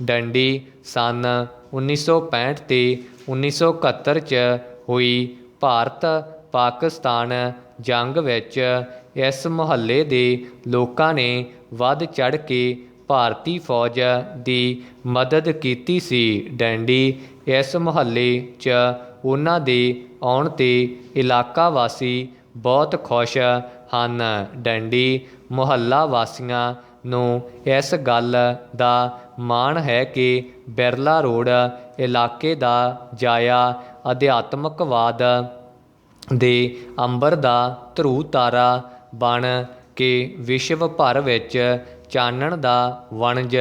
ਡੰਡੀ ਸੰਨ 1965 ਅਤੇ 1971 'ਚ ਹੋਈ ਭਾਰਤ ਪਾਕਿਸਤਾਨ ਜੰਗ ਵਿੱਚ ਇਸ ਮੁਹੱਲੇ ਦੇ ਲੋਕਾਂ ਨੇ ਵੱਧ ਚੜ੍ਹ ਕੇ ਭਾਰਤੀ ਫੌਜ ਦੀ ਮਦਦ ਕੀਤੀ ਸੀ। ਡੰਡੀ ਇਸ ਮੁਹੱਲੇ 'ਚ ਉਹਨਾਂ ਦੇ ਆਉਣ 'ਤੇ ਇਲਾਕਾ ਵਾਸੀ ਬਹੁਤ ਖੁਸ਼ ਹਨ। ਡੰਡੀ ਮੁਹੱਲਾ ਵਾਸੀਆਂ ਨੂੰ ਇਸ ਗੱਲ ਦਾ ਮਾਣ ਹੈ ਕਿ ਬਿਰਲਾ ਰੋਡ ਇਲਾਕੇ ਦਾ ਜਾਇਆ ਅਧਿਆਤਮਕਵਾਦ ਦੇ ਅੰਬਰ ਦਾ ਧਰੂ ਤਾਰਾ ਬਣ ਕੇ ਵਿਸ਼ਵ ਭਰ ਵਿੱਚ ਚਾਨਣ ਦਾ ਵਣਜ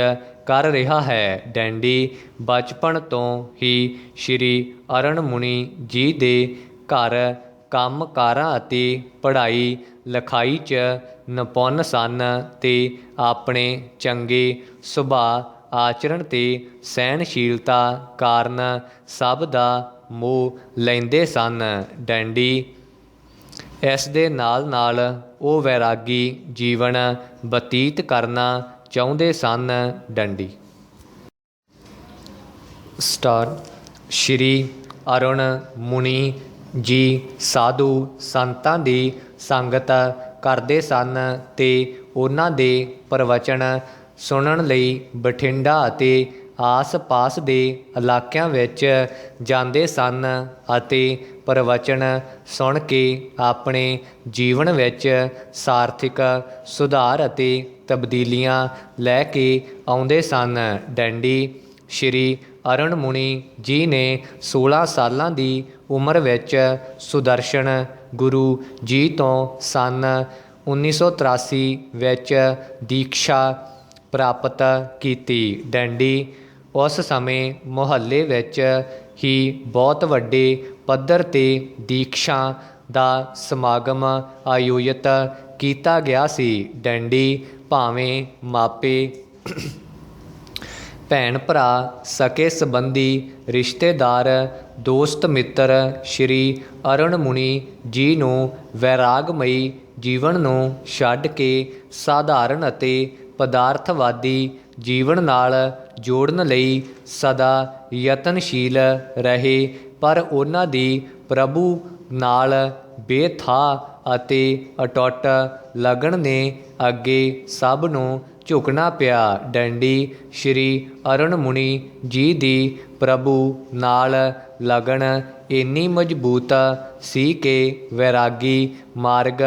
ਕਰ ਰਿਹਾ ਹੈ। ਡੰਡੀ ਬਚਪਨ ਤੋਂ ਹੀ ਸ਼੍ਰੀ ਅਰੁਣ ਮੁਨੀ ਜੀ ਦੇ ਘਰ ਕੰਮਕਾਰਾਂ ਅਤੇ ਪੜ੍ਹਾਈ ਲਿਖਾਈ 'ਚ ਨਿਪੁੰਨ ਸਨ ਅਤੇ ਆਪਣੇ ਚੰਗੇ ਸੁਭਾਅ, ਆਚਰਣ ਅਤੇ ਸਹਿਣਸ਼ੀਲਤਾ ਕਾਰਨ ਸਭ ਦਾ ਮੋਹ ਲੈਂਦੇ ਸਨ। ਡੰਡੀ ਇਸ ਦੇ ਨਾਲ ਨਾਲ ਉਹ ਵੈਰਾਗੀ ਜੀਵਨ ਬਤੀਤ ਕਰਨਾ ਚਾਹੁੰਦੇ ਸਨ। ਡੰਡੀ ਸ਼੍ਰੀ ਅਰੁਣ ਮੁਨੀ ਜੀ ਸਾਧੂ ਸੰਤਾਂ ਦੀ ਸੰਗਤ ਕਰਦੇ ਸਨ ਅਤੇ ਉਹਨਾਂ ਦੇ ਪ੍ਰਵਚਨ ਸੁਣਨ ਲਈ ਬਠਿੰਡਾ ਅਤੇ ਆਸ-ਪਾਸ ਦੇ ਇਲਾਕਿਆਂ ਵਿੱਚ ਜਾਂਦੇ ਸਨ ਅਤੇ ਪ੍ਰਵਚਨ ਸੁਣ ਕੇ ਆਪਣੇ ਜੀਵਨ ਵਿੱਚ ਸਾਰਥਿਕ ਸੁਧਾਰ ਅਤੇ ਤਬਦੀਲੀਆਂ ਲੈ ਕੇ ਆਉਂਦੇ ਸਨ। ਡੰਡੀ ਸ਼੍ਰੀ ਅਰੁਣ ਮੁਨੀ ਜੀ ਨੇ 16 ਸਾਲਾਂ ਦੀ ਉਮਰ ਵਿੱਚ ਸੁਦਰਸ਼ਨ ਗੁਰੂ ਜੀ ਤੋਂ ਸੰਨ 1983 ਵਿੱਚ ਦੀਕਸ਼ਾ ਪ੍ਰਾਪਤ ਕੀਤੀ। ਡੰਡੀ ਉਸ ਸਮੇਂ ਮੁਹੱਲੇ ਵਿੱਚ ਹੀ ਬਹੁਤ ਵੱਡੇ ਪੱਧਰ 'ਤੇ ਦੀਕਸ਼ਾ ਦਾ ਸਮਾਗਮ ਆਯੋਜਿਤ ਕੀਤਾ ਗਿਆ ਸੀ। ਡੰਡੀ ਭਾਵੇਂ ਮਾਪੇ ਭੈਣ ਭਰਾ, ਸਕੇ ਸੰਬੰਧੀ, ਰਿਸ਼ਤੇਦਾਰ, ਦੋਸਤ ਮਿੱਤਰ ਸ਼੍ਰੀ ਅਰੁਣ ਮੁਨੀ ਜੀ ਨੂੰ ਵੈਰਾਗਮਈ ਜੀਵਨ ਨੂੰ ਛੱਡ ਕੇ ਸਾਧਾਰਨ ਅਤੇ ਪਦਾਰਥਵਾਦੀ ਜੀਵਨ ਨਾਲ ਜੋੜਨ ਲਈ ਸਦਾ ਯਤਨਸ਼ੀਲ ਰਹੇ, ਪਰ ਉਹਨਾਂ ਦੀ ਪ੍ਰਭੂ ਨਾਲ ਬੇਥਾਹ ਅਤੇ ਅਟੁੱਟ ਲਗਨ ਨੇ ਅੱਗੇ ਸਭ ਨੂੰ ਝੁਕਣਾ ਪਿਆ। ਡੰਡੀ ਸ਼੍ਰੀ ਅਰੁਣ ਮੁਨੀ ਜੀ ਦੀ ਪ੍ਰਭੂ ਨਾਲ ਲਗਨ ਇੰਨੀ ਮਜ਼ਬੂਤ ਸੀ ਕਿ ਵੈਰਾਗੀ ਮਾਰਗ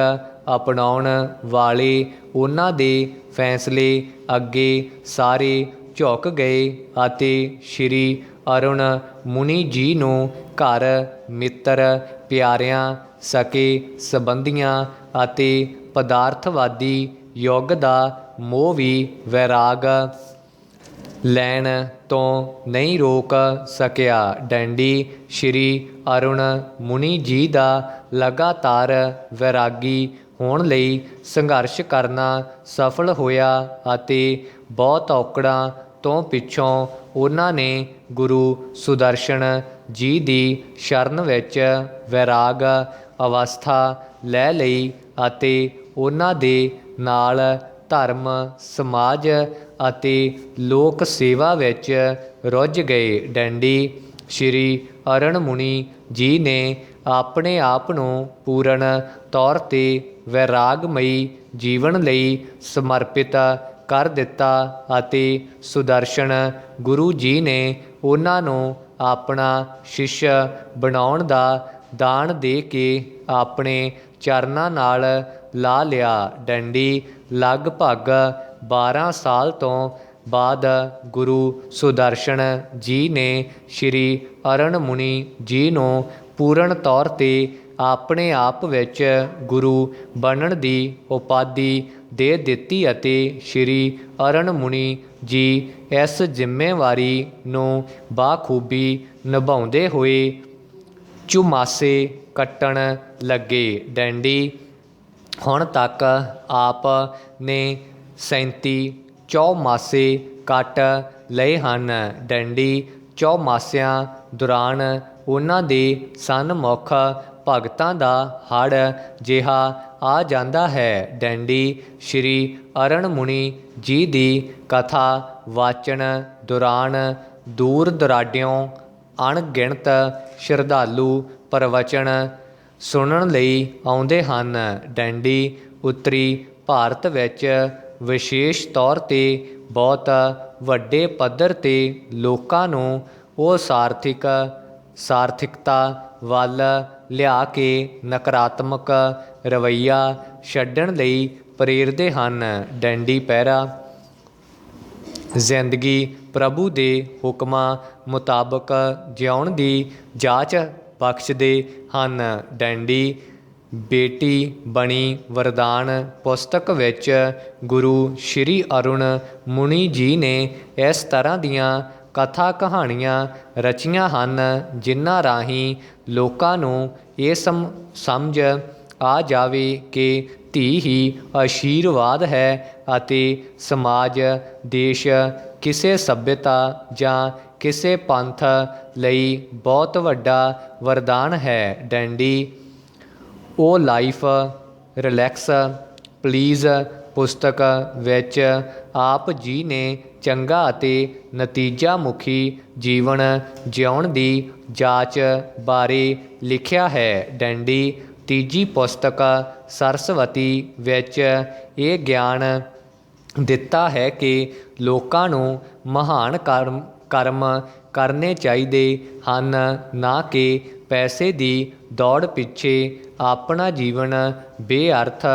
ਅਪਣਾਉਣ ਵਾਲੇ ਉਹਨਾਂ ਦੇ ਫੈਸਲੇ ਅੱਗੇ ਸਾਰੇ ਝੁਕ ਗਏ ਅਤੇ ਸ਼੍ਰੀ ਅਰੁਣ ਮੁਨੀ ਜੀ ਨੂੰ ਘਰ, ਮਿੱਤਰ, ਪਿਆਰਿਆਂ, ਸਕੇ ਸੰਬੰਧੀਆਂ ਅਤੇ ਪਦਾਰਥਵਾਦੀ ਯੁੱਗ ਦਾ ਮੋਹ ਵੀ ਵੈਰਾਗ ਲੈਣ ਤੋਂ ਨਹੀਂ ਰੋਕ ਸਕਿਆ। ਡੰਡੀ ਸ਼੍ਰੀ ਅਰੁਣ ਮੁਨੀ ਜੀ ਦਾ ਲਗਾਤਾਰ ਵੈਰਾਗੀ ਹੋਣ ਲਈ ਸੰਘਰਸ਼ ਕਰਨਾ ਸਫਲ ਹੋਇਆ ਅਤੇ ਬਹੁਤ ਔਕੜਾਂ ਤੋਂ ਪਿੱਛੋਂ ਉਹਨਾਂ ਨੇ ਗੁਰੂ ਸੁਦਰਸ਼ਨ ਜੀ ਦੀ ਸ਼ਰਨ ਵਿੱਚ ਵੈਰਾਗ ਅਵਸਥਾ ਲੈ ਲਈ ਅਤੇ ਉਹਨਾਂ ਦੇ ਨਾਲ ਧਰਮ, ਸਮਾਜ ਅਤੇ ਲੋਕ ਸੇਵਾ ਵਿੱਚ ਰੁੱਝ ਗਏ। ਡੰਡੀ ਸ਼੍ਰੀ ਅਰੁਣ ਮੁਨੀ ਜੀ ਨੇ ਆਪਣੇ ਆਪ ਨੂੰ ਪੂਰਨ ਤੌਰ 'ਤੇ ਵੈਰਾਗਮਈ ਜੀਵਨ ਲਈ ਸਮਰਪਿਤ ਕਰ ਦਿੱਤਾ ਅਤੇ ਸੁਦਰਸ਼ਨ ਗੁਰੂ ਜੀ ਨੇ ਉਹਨਾਂ ਨੂੰ ਆਪਣਾ ਸ਼ਿਸ਼ ਬਣਾਉਣ ਦਾ ਦਾਨ ਦੇ ਕੇ ਆਪਣੇ ਚਰਨਾਂ ਨਾਲ ਲਾ ਲਿਆ। ਡੰਡੀ ਲਗਭਗ 12 ਸਾਲ ਤੋਂ ਬਾਅਦ ਗੁਰੂ ਸੁਦਰਸ਼ਨ ਜੀ ਨੇ ਸ਼੍ਰੀ ਅਰੁਣ ਮੁਨੀ ਜੀ ਨੂੰ ਪੂਰਨ ਤੌਰ 'ਤੇ ਆਪਣੇ ਆਪ ਵਿੱਚ ਗੁਰੂ ਬਣਨ ਦੀ ਉਪਾਧੀ ਦੇ ਦਿੱਤੀ ਅਤੇ ਸ਼੍ਰੀ ਅਰੁਣ ਮੁਨੀ ਜੀ ਇਸ ਜ਼ਿੰਮੇਵਾਰੀ ਨੂੰ ਬਾਖੂਬੀ ਨਿਭਾਉਂਦੇ ਹੋਏ ਚੁਮਾਸੇ ਕੱਟਣ ਲੱਗੇ। ਡੰਡੀ ਹੁਣ ਤੱਕ ਆਪ ਨੇ 37 ਚੌਮਾਸੇ ਕੱਟ ਲਏ ਹਨ। ਡੰਡੀ ਚੌਮਾਸਿਆਂ ਦੌਰਾਨ ਉਹਨਾਂ ਦੇ ਸਨਮੁਖ ਭਗਤਾਂ ਦਾ ਹੜ੍ਹ ਜਿਹਾ ਆ ਜਾਂਦਾ ਹੈ। ਡੰਡੀ ਸ਼੍ਰੀ ਅਰੁਣ ਮੁਨੀ ਜੀ ਦੀ ਕਥਾ ਵਾਚਨ ਦੌਰਾਨ ਦੂਰ ਦੁਰਾਡਿਓਂ ਅਣਗਿਣਤ ਸ਼ਰਧਾਲੂ ਪ੍ਰਵਚਨ ਸੁਣਨ ਲਈ ਆਉਂਦੇ ਹਨ। ਡੰਡੀ ਉੱਤਰੀ ਭਾਰਤ ਵਿੱਚ ਵਿਸ਼ੇਸ਼ ਤੌਰ 'ਤੇ ਬਹੁਤ ਵੱਡੇ ਪੱਧਰ 'ਤੇ ਲੋਕਾਂ ਨੂੰ ਉਹ ਸਾਰਥਿਕਤਾ ਵੱਲ ਲਿਆ ਕੇ ਨਕਾਰਾਤਮਕ ਰਵੱਈਆ ਛੱਡਣ ਲਈ ਪ੍ਰੇਰਦੇ ਹਨ। ਡੰਡੀ ਪਹਿਰਾ ਜ਼ਿੰਦਗੀ ਪ੍ਰਭੂ ਦੇ ਹੁਕਮਾਂ ਮੁਤਾਬਕ ਜਿਉਣ ਦੀ ਜਾਚ ਬਖਸ਼ਦੇ ਹਨ। ਡੰਡੀ ਬੇਟੀ ਬਣੀ ਵਰਦਾਨ ਪੁਸਤਕ ਵਿੱਚ ਗੁਰੂ ਸ਼੍ਰੀ ਅਰੁਣ ਮੁਨੀ ਜੀ ਨੇ ਇਸ ਤਰ੍ਹਾਂ ਦੀਆਂ ਕਥਾ ਕਹਾਣੀਆਂ ਰਚੀਆਂ ਹਨ ਜਿਨ੍ਹਾਂ ਰਾਹੀਂ ਲੋਕਾਂ ਨੂੰ ਇਹ ਸਮਝ ਆ ਜਾਵੇ ਕਿ ਧੀ ਹੀ ਆਸ਼ੀਰਵਾਦ ਹੈ ਅਤੇ ਸਮਾਜ, ਦੇਸ਼, ਕਿਸੇ ਸੱਭਿਅਤਾ ਜਾਂ ਕਿਸੇ ਪੰਥ ਲਈ ਬਹੁਤ ਵੱਡਾ ਵਰਦਾਨ ਹੈ। ਡੰਡੀ ਓ ਲਾਈਫ ਰਿਲੈਕਸ ਪਲੀਜ਼ ਪੁਸਤਕ ਵਿੱਚ ਆਪ ਜੀ ਨੇ ਚੰਗਾ ਅਤੇ ਨਤੀਜਾ ਮੁਖੀ ਜੀਵਨ ਜਿਉਣ ਦੀ ਜਾਚ ਬਾਰੇ ਲਿਖਿਆ ਹੈ। ਡੰਡੀ ਤੀਜੀ ਪੁਸਤਕ ਸਰਸਵਤੀ ਵਿੱਚ ਇਹ ਗਿਆਨ ਦਿੱਤਾ ਹੈ ਕਿ ਲੋਕਾਂ ਨੂੰ ਮਹਾਨ ਕਰਮ ਕਰਨੇ ਚਾਹੀਦੇ ਹਨ, ਨਾ ਕਿ ਪੈਸੇ ਦੀ ਦੌੜ ਪਿੱਛੇ ਆਪਣਾ ਜੀਵਨ ਬੇਅਰਥ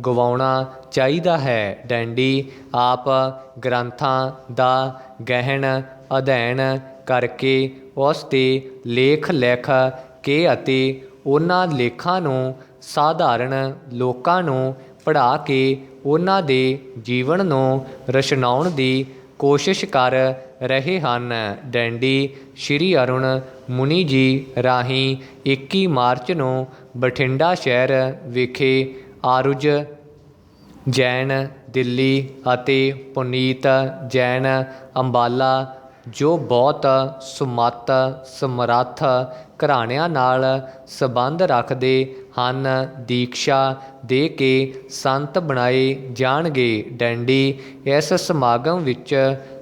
ਗਵਾਉਣਾ ਚਾਹੀਦਾ ਹੈ। ਡੰਡੀ ਆਪ ਗ੍ਰੰਥਾਂ ਦਾ ਗਹਿਨ ਅਧਿਐਨ ਕਰਕੇ ਉਸ 'ਤੇ ਲੇਖ ਲਿਖ ਕੇ ਅਤੇ ਉਹਨਾਂ ਲੇਖਾਂ ਨੂੰ ਸਾਧਾਰਨ ਲੋਕਾਂ ਨੂੰ ਪੜ੍ਹਾ ਕੇ ਉਹਨਾਂ ਦੇ ਜੀਵਨ ਨੂੰ ਰਚਨਾਉਣ ਦੀ ਕੋਸ਼ਿਸ਼ ਕਰ ਰਹੇ ਹਨ। ਡੰਡੀ ਸ਼੍ਰੀ ਅਰੁਣ ਮੁਨੀ ਜੀ ਰਾਹੀਂ 21 ਮਾਰਚ ਨੂੰ ਬਠਿੰਡਾ ਸ਼ਹਿਰ ਵਿਖੇ ਆਰੁਜ ਜੈਨ ਦਿੱਲੀ ਅਤੇ ਪੁਨੀਤ ਜੈਨ ਅੰਬਾਲਾ ਜੋ ਬਹੁਤ ਸੁਮੱਤ ਸਮਰੱਥ ਘਰਾਣਿਆਂ ਨਾਲ ਸੰਬੰਧ ਰੱਖਦੇ ਹਨ ਦੀਕਸ਼ਾ ਦੇ ਕੇ ਸੰਤ ਬਣਾਏ ਜਾਣਗੇ। ਡੰਡੀ ਇਸ ਸਮਾਗਮ ਵਿੱਚ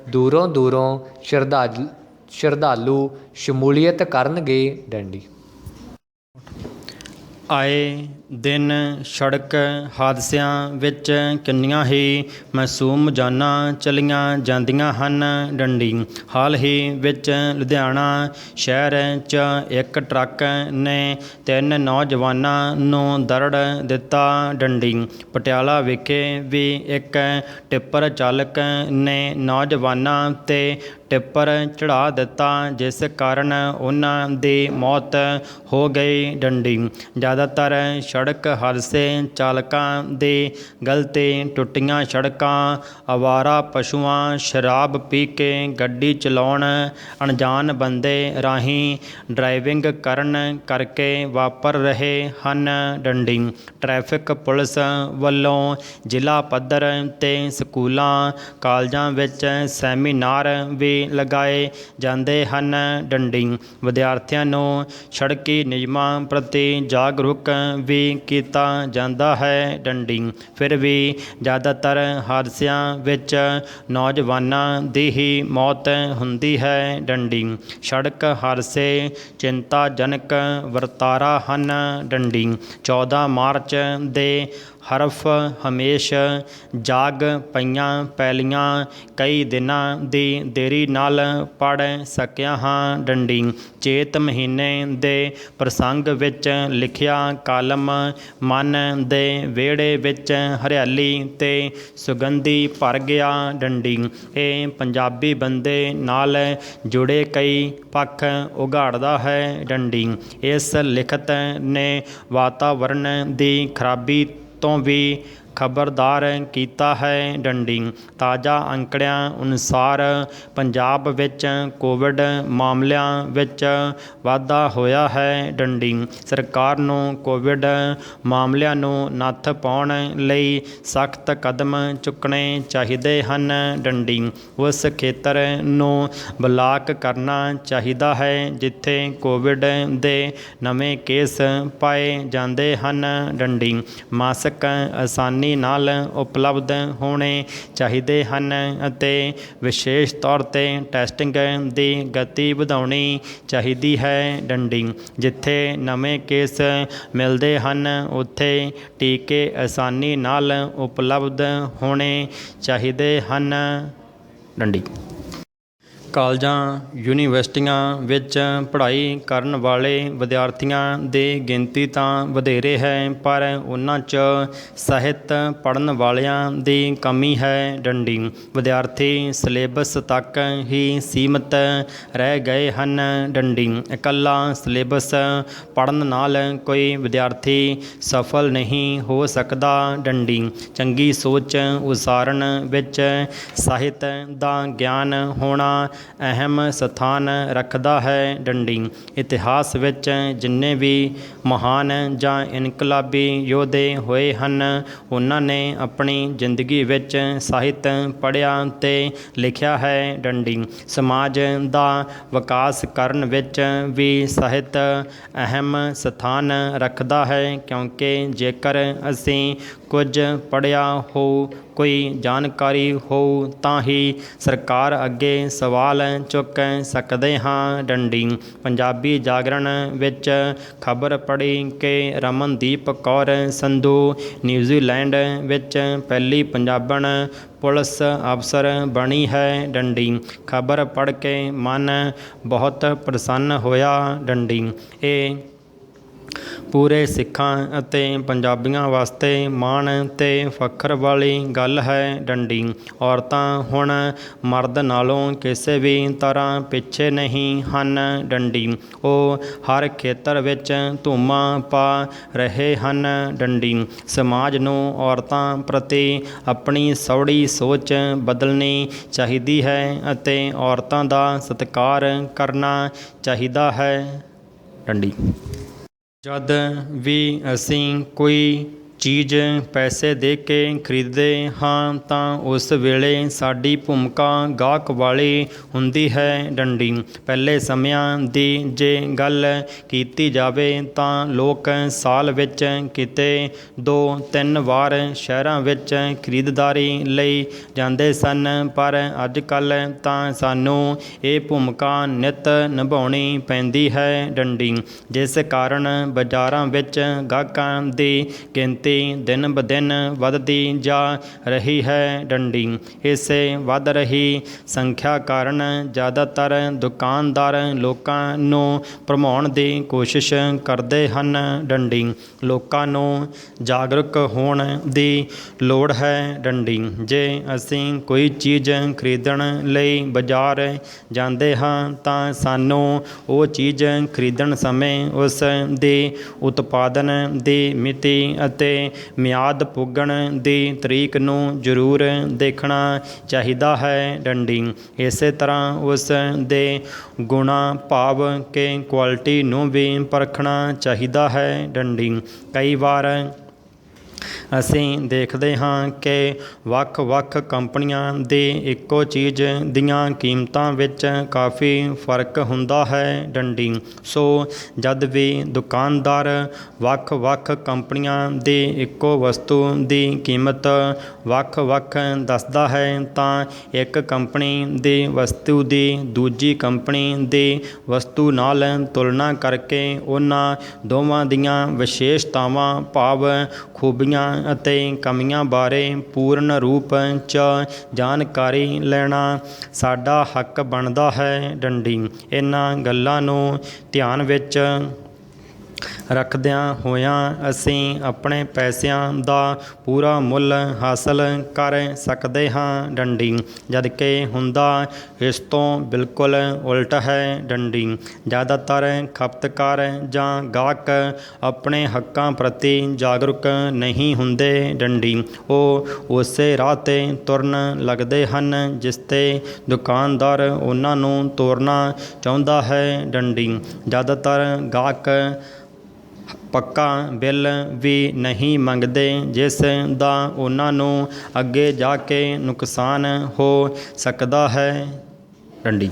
ਦੂਰੋਂ ਦੂਰੋਂ ਸ਼ਰਧਾਲੂ ਸ਼ਮੂਲੀਅਤ ਕਰਨਗੇ। ਡੰਡੀ ਆਏ ਦਿਨ ਸੜਕ ਹਾਦਸਿਆਂ ਵਿੱਚ ਕਿੰਨੀਆਂ ਹੀ ਮਾਸੂਮ ਜਾਨਾਂ ਚਲੀਆਂ ਜਾਂਦੀਆਂ ਹਨ। ਡੰਡੀ ਹਾਲ ਹੀ ਵਿੱਚ ਲੁਧਿਆਣਾ ਸ਼ਹਿਰ 'ਚ ਇੱਕ ਟਰੱਕ ਨੇ 3 ਨੌਜਵਾਨਾਂ ਨੂੰ ਦਰੜ ਦਿੱਤਾ। ਡੰਡੀ ਪਟਿਆਲਾ ਵਿਖੇ ਵੀ ਇੱਕ ਟਿੱਪਰ ਚਾਲਕ ਨੇ ਨੌਜਵਾਨਾਂ 'ਤੇ ਟਿੱਪਰ ਚੜ੍ਹਾ ਦਿੱਤਾ ਜਿਸ ਕਾਰਨ ਉਹਨਾਂ ਦੀ ਮੌਤ ਹੋ ਗਈ। ਡੰਡੀ ਜ਼ਿਆਦਾਤਰ ਸੜਕ ਹਾਦਸੇ ਚਾਲਕਾਂ ਦੀ ਗਲਤੀ ਟੁੱਟੀਆਂ ਸੜਕਾਂ ਅਵਾਰਾ ਪਸ਼ੂਆਂ ਸ਼ਰਾਬ ਪੀ ਕੇ ਗੱਡੀ ਚਲਾਉਣ ਅਣਜਾਣ ਬੰਦੇ ਰਾਹੀਂ ਡਰਾਈਵਿੰਗ ਕਰਨ ਕਰਕੇ ਵਾਪਰ ਰਹੇ ਹਨ। ਡੰਡੀ ਟ੍ਰੈਫਿਕ ਪੁਲਿਸ ਵੱਲੋਂ ਜ਼ਿਲ੍ਹਾ ਪੱਧਰ 'ਤੇ ਸਕੂਲਾਂ ਕਾਲਜਾਂ ਵਿੱਚ ਸੈਮੀਨਾਰ ਵੀ ਲਗਾਏ ਜਾਂਦੇ ਹਨ। ਡੰਡੀ ਵਿਦਿਆਰਥੀਆਂ ਨੂੰ ਸੜਕੀ ਨਿਯਮਾਂ ਪ੍ਰਤੀ ਜਾਗਰੂਕ ਵੀ ਕੀਤਾ ਜਾਂਦਾ ਹੈ। ਡੰਡੀ ਫਿਰ ਵੀ ਜ਼ਿਆਦਾਤਰ ਹਾਦਸਿਆਂ ਵਿੱਚ ਨੌਜਵਾਨਾਂ ਦੀ ਹੀ ਮੌਤ ਹੁੰਦੀ ਹੈ। ਡੰਡੀ ਸੜਕ ਹਾਦਸੇ ਚਿੰਤਾਜਨਕ ਵਰਤਾਰਾ ਹਨ। ਡੰਡੀ 14 ਮਾਰਚ ਦੇ ਹਰਫ ਹਮੇਸ਼ ਜਾਗ ਪਈਆਂ ਪੈਲੀਆਂ ਕਈ ਦਿਨਾਂ ਦੀ ਦੇਰੀ ਨਾਲ ਪੜ੍ਹ ਸਕਿਆ ਹਾਂ। ਡੰਡੀ ਚੇਤ ਮਹੀਨੇ ਦੇ ਪ੍ਰਸੰਗ ਵਿੱਚ ਲਿਖਿਆ ਕਾਲਮ ਮਨ ਦੇ ਵਿਹੜੇ ਵਿੱਚ ਹਰਿਆਲੀ ਤੇ ਸੁਗੰਧੀ ਭਰ ਗਿਆ। ਡੰਡੀ ਇਹ ਪੰਜਾਬੀ ਬੰਦੇ ਨਾਲ ਜੁੜੇ ਕਈ ਪੱਖ ਉਘਾੜਦਾ ਹੈ। ਡੰਡੀ ਇਸ ਲਿਖਤ ਨੇ ਵਾਤਾਵਰਣ ਦੀ ਖਰਾਬੀ ਤੋਂ ਵੀ ਖਬਰਦਾਰ ਕੀਤਾ ਹੈ। ਡੰਡੀ ਤਾਜ਼ਾ ਅੰਕੜਿਆਂ ਅਨੁਸਾਰ ਪੰਜਾਬ ਵਿੱਚ ਕੋਵਿਡ ਮਾਮਲਿਆਂ ਵਿੱਚ ਵਾਧਾ ਹੋਇਆ ਹੈ। ਡੰਡੀ ਸਰਕਾਰ ਨੂੰ ਕੋਵਿਡ ਮਾਮਲਿਆਂ ਨੂੰ ਨੱਥ ਪਾਉਣ ਲਈ ਸਖਤ ਕਦਮ ਚੁੱਕਣੇ ਚਾਹੀਦੇ ਹਨ। ਡੰਡੀ ਉਸ ਖੇਤਰ ਨੂੰ ਬਲਾਕ ਕਰਨਾ ਚਾਹੀਦਾ ਹੈ ਜਿੱਥੇ ਕੋਵਿਡ ਦੇ ਨਵੇਂ ਕੇਸ ਪਾਏ ਜਾਂਦੇ ਹਨ। ਡੰਡੀ ਮਾਸਕ ਆਸਾਨੀ ਨਾਲ ਉਪਲਬਧ ਹੋਣੇ ਚਾਹੀਦੇ ਹਨ ਅਤੇ ਵਿਸ਼ੇਸ਼ ਤੌਰ 'ਤੇ ਟੈਸਟਿੰਗ ਦੀ ਗਤੀ ਵਧਾਉਣੀ ਚਾਹੀਦੀ ਹੈ। ਡੰਡੀ ਜਿੱਥੇ ਨਵੇਂ ਕੇਸ ਮਿਲਦੇ ਹਨ ਉੱਥੇ ਟੀਕੇ ਆਸਾਨੀ ਨਾਲ ਉਪਲਬਧ ਹੋਣੇ ਚਾਹੀਦੇ ਹਨ। ਡੰਡੀ ਕਾਲਜਾਂ ਯੂਨੀਵਰਸਿਟੀਆਂ ਵਿੱਚ ਪੜ੍ਹਾਈ ਕਰਨ ਵਾਲੇ ਵਿਦਿਆਰਥੀਆਂ ਦੀ ਗਿਣਤੀ ਤਾਂ ਵਧੇਰੇ ਹੈ ਪਰ ਉਹਨਾਂ 'ਚ ਸਾਹਿਤ ਪੜ੍ਹਨ ਵਾਲਿਆਂ ਦੀ ਕਮੀ ਹੈ। ਡੰਡੀ ਵਿਦਿਆਰਥੀ ਸਿਲੇਬਸ ਤੱਕ ਹੀ ਸੀਮਿਤ ਰਹਿ ਗਏ ਹਨ। ਡੰਡੀ ਇਕੱਲਾ ਸਿਲੇਬਸ ਪੜ੍ਹਨ ਨਾਲ ਕੋਈ ਵਿਦਿਆਰਥੀ ਸਫਲ ਨਹੀਂ ਹੋ ਸਕਦਾ। ਡੰਡੀ ਚੰਗੀ ਸੋਚ ਉਸਾਰਨ ਵਿੱਚ ਸਾਹਿਤ ਦਾ ਗਿਆਨ ਹੋਣਾ ਅਹਿਮ ਸਥਾਨ ਰੱਖਦਾ ਹੈ। ਡੰਡੀ ਇਤਿਹਾਸ ਵਿੱਚ ਜਿੰਨੇ ਵੀ ਮਹਾਨ ਜਾਂ ਇਨਕਲਾਬੀ ਯੋਧੇ ਹੋਏ ਹਨ ਉਹਨਾਂ ਨੇ ਆਪਣੀ ਜ਼ਿੰਦਗੀ ਵਿੱਚ ਸਾਹਿਤ ਪੜ੍ਹਿਆ ਅਤੇ ਲਿਖਿਆ ਹੈ। ਡੰਡੀ ਸਮਾਜ ਦਾ ਵਿਕਾਸ ਕਰਨ ਵਿੱਚ ਵੀ ਸਾਹਿਤ ਅਹਿਮ ਸਥਾਨ ਰੱਖਦਾ ਹੈ ਕਿਉਂਕਿ ਜੇਕਰ ਅਸੀਂ ਕੁਝ ਪੜ੍ਹਿਆ ਹੋਊ ਕੋਈ ਜਾਣਕਾਰੀ ਹੋਊ ਤਾਂ ਹੀ ਸਰਕਾਰ ਅੱਗੇ ਸਵਾਲ ਚੁੱਕ ਸਕਦੇ ਹਾਂ। ਡੰਡੀ ਪੰਜਾਬੀ ਜਾਗਰਣ ਵਿੱਚ ਖਬਰ ਪੜ੍ਹੀ ਕਿ ਰਮਨਦੀਪ ਕੌਰ ਸੰਧੂ ਨਿਊਜ਼ੀਲੈਂਡ ਵਿੱਚ ਪਹਿਲੀ ਪੰਜਾਬਣ ਪੁਲਿਸ ਅਫਸਰ ਬਣੀ ਹੈ। ਡੰਡੀ ਖਬਰ ਪੜ੍ਹ ਕੇ ਮਨ ਬਹੁਤ ਪ੍ਰਸੰਨ ਹੋਇਆ। ਡੰਡੀ ਇਹ ਪੂਰੇ ਸਿੱਖਾਂ ਅਤੇ ਪੰਜਾਬੀਆਂ ਵਾਸਤੇ ਮਾਣ ਅਤੇ ਫਖਰ ਵਾਲੀ ਗੱਲ ਹੈ। ਡੰਡੀ ਔਰਤਾਂ ਹੁਣ ਮਰਦ ਨਾਲੋਂ ਕਿਸੇ ਵੀ ਤਰ੍ਹਾਂ ਪਿੱਛੇ ਨਹੀਂ ਹਨ। ਡੰਡੀ ਉਹ ਹਰ ਖੇਤਰ ਵਿੱਚ ਧੂਮਾਂ ਪਾ ਰਹੇ ਹਨ। ਡੰਡੀ ਸਮਾਜ ਨੂੰ ਔਰਤਾਂ ਪ੍ਰਤੀ ਆਪਣੀ ਸੌੜੀ ਸੋਚ ਬਦਲਣੀ ਚਾਹੀਦੀ ਹੈ ਅਤੇ ਔਰਤਾਂ ਦਾ ਸਤਿਕਾਰ ਕਰਨਾ ਚਾਹੀਦਾ ਹੈ। ਡੰਡੀ ਜਦ ਵੀ ਅਸੀਂ ਕੋਈ ਚੀਜ਼ ਪੈਸੇ ਦੇ ਕੇ ਖਰੀਦਦੇ ਹਾਂ ਤਾਂ ਉਸ ਵੇਲੇ ਸਾਡੀ ਭੂਮਿਕਾ ਗਾਹਕ ਵਾਲੀ ਹੁੰਦੀ ਹੈ। ਡੰਡੀ। ਪਹਿਲੇ ਸਮਿਆਂ ਦੀ ਜੇ ਗੱਲ ਕੀਤੀ ਜਾਵੇ ਤਾਂ ਲੋਕ ਸਾਲ ਵਿੱਚ ਕਿਤੇ 2-3 ਵਾਰ ਸ਼ਹਿਰਾਂ ਵਿੱਚ ਖਰੀਦਦਾਰੀ ਲਈ ਜਾਂਦੇ ਸਨ, ਪਰ ਅੱਜ ਕੱਲ੍ਹ ਤਾਂ ਸਾਨੂੰ ਇਹ ਭੂਮਿਕਾ ਨਿੱਤ ਨਿਭਾਉਣੀ ਪੈਂਦੀ ਹੈ। ਡੰਡੀ। ਜਿਸ ਕਾਰਨ ਬਾਜ਼ਾਰਾਂ ਵਿੱਚ ਗਾਹਕਾਂ ਦੀ ਗਿਣਤੀ ਦਿਨ ਬ ਦਿਨ ਵੱਧਦੀ ਜਾ ਰਹੀ ਹੈ। ਡੰਡੀ। ਇਸੇ ਵੱਧ ਰਹੀ ਸੰਖਿਆ ਕਾਰਨ ਜ਼ਿਆਦਾਤਰ ਦੁਕਾਨਦਾਰ ਲੋਕਾਂ ਨੂੰ ਭਰਮਾਉਣ ਦੀ ਕੋਸ਼ਿਸ਼ ਕਰਦੇ ਹਨ। ਡੰਡੀ। ਲੋਕਾਂ ਨੂੰ ਜਾਗਰੂਕ ਹੋਣ ਦੀ ਲੋੜ ਹੈ। ਡੰਡੀ। ਜੇ ਅਸੀਂ ਕੋਈ ਚੀਜ਼ ਖਰੀਦਣ ਲਈ ਬਾਜ਼ਾਰ ਜਾਂਦੇ ਹਾਂ ਤਾਂ ਸਾਨੂੰ ਉਹ ਚੀਜ਼ ਖਰੀਦਣ ਸਮੇਂ ਉਸ ਦੀ ਉਤਪਾਦਨ ਦੀ ਮਿਤੀ ਅਤੇ ਮਿਆਦ ਪੁੱਗਣ ਦੀ ਤਰੀਕ ਨੂੰ ਜ਼ਰੂਰ ਦੇਖਣਾ ਚਾਹੀਦਾ ਹੈ। ਡੰਡੀ। ਇਸੇ ਤਰ੍ਹਾਂ ਉਸ ਦੇ ਗੁਣਾਂ ਭਾਵ ਕਿ ਕੁਆਲਿਟੀ ਨੂੰ ਵੀ ਪਰਖਣਾ ਚਾਹੀਦਾ ਹੈ। ਡੰਡੀ। ਕਈ ਵਾਰ ਅਸੀਂ ਦੇਖਦੇ ਹਾਂ ਕਿ ਵੱਖ-ਵੱਖ ਕੰਪਨੀਆਂ ਦੀ ਇੱਕੋ ਚੀਜ਼ ਦੀਆਂ ਕੀਮਤਾਂ ਵਿੱਚ ਕਾਫੀ ਫਰਕ ਹੁੰਦਾ ਹੈ। ਡੰਡੀ। ਸੋ ਜਦ ਵੀ ਦੁਕਾਨਦਾਰ ਵੱਖ-ਵੱਖ ਕੰਪਨੀਆਂ ਦੀ ਇੱਕੋ ਵਸਤੂ ਦੀ ਕੀਮਤ ਵੱਖ-ਵੱਖ ਦੱਸਦਾ ਹੈ ਤਾਂ ਇੱਕ ਕੰਪਨੀ ਦੀ ਵਸਤੂ ਦੀ ਦੂਜੀ ਕੰਪਨੀ ਦੀ ਵਸਤੂ ਨਾਲ ਤੁਲਨਾ ਕਰਕੇ ਉਹਨਾਂ ਦੋਵਾਂ ਦੀਆਂ ਵਿਸ਼ੇਸ਼ਤਾਵਾਂ ਭਾਵ ਖੂਬੀਆਂ ਅਤੇ ਕਮੀਆਂ ਬਾਰੇ ਪੂਰਨ ਰੂਪ 'ਚ ਜਾਣਕਾਰੀ ਲੈਣਾ ਸਾਡਾ ਹੱਕ ਬਣਦਾ ਹੈ। ਡੰਡੀ। ਇਹਨਾਂ ਗੱਲਾਂ ਨੂੰ ਧਿਆਨ ਵਿੱਚ ਰੱਖਦਿਆਂ ਹੋਇਆਂ ਅਸੀਂ ਆਪਣੇ ਪੈਸਿਆਂ ਦਾ ਪੂਰਾ ਮੁੱਲ ਹਾਸਲ ਕਰ ਸਕਦੇ ਹਾਂ। ਡੰਡੀ। ਜਦਕਿ ਹੁੰਦਾ ਇਸ ਤੋਂ ਬਿਲਕੁਲ ਉਲਟ ਹੈ। ਡੰਡੀ। ਜ਼ਿਆਦਾਤਰ ਖਪਤਕਾਰ ਜਾਂ ਗਾਹਕ ਆਪਣੇ ਹੱਕਾਂ ਪ੍ਰਤੀ ਜਾਗਰੂਕ ਨਹੀਂ ਹੁੰਦੇ। ਡੰਡੀ। ਉਹ ਉਸੇ ਰਾਹ 'ਤੇ ਤੁਰਨ ਲੱਗਦੇ ਹਨ ਜਿਸ 'ਤੇ ਦੁਕਾਨਦਾਰ ਉਹਨਾਂ ਨੂੰ ਤੋਰਨਾ ਚਾਹੁੰਦਾ ਹੈ। ਡੰਡੀ। ਜ਼ਿਆਦਾਤਰ ਗਾਹਕ ਪੱਕਾ ਬਿੱਲ ਵੀ ਨਹੀਂ ਮੰਗਦੇ ਜਿਸ ਦਾ ਉਹਨਾਂ ਨੂੰ ਅੱਗੇ ਜਾ ਕੇ ਨੁਕਸਾਨ ਹੋ ਸਕਦਾ ਹੈ। ਡੰਡੀ।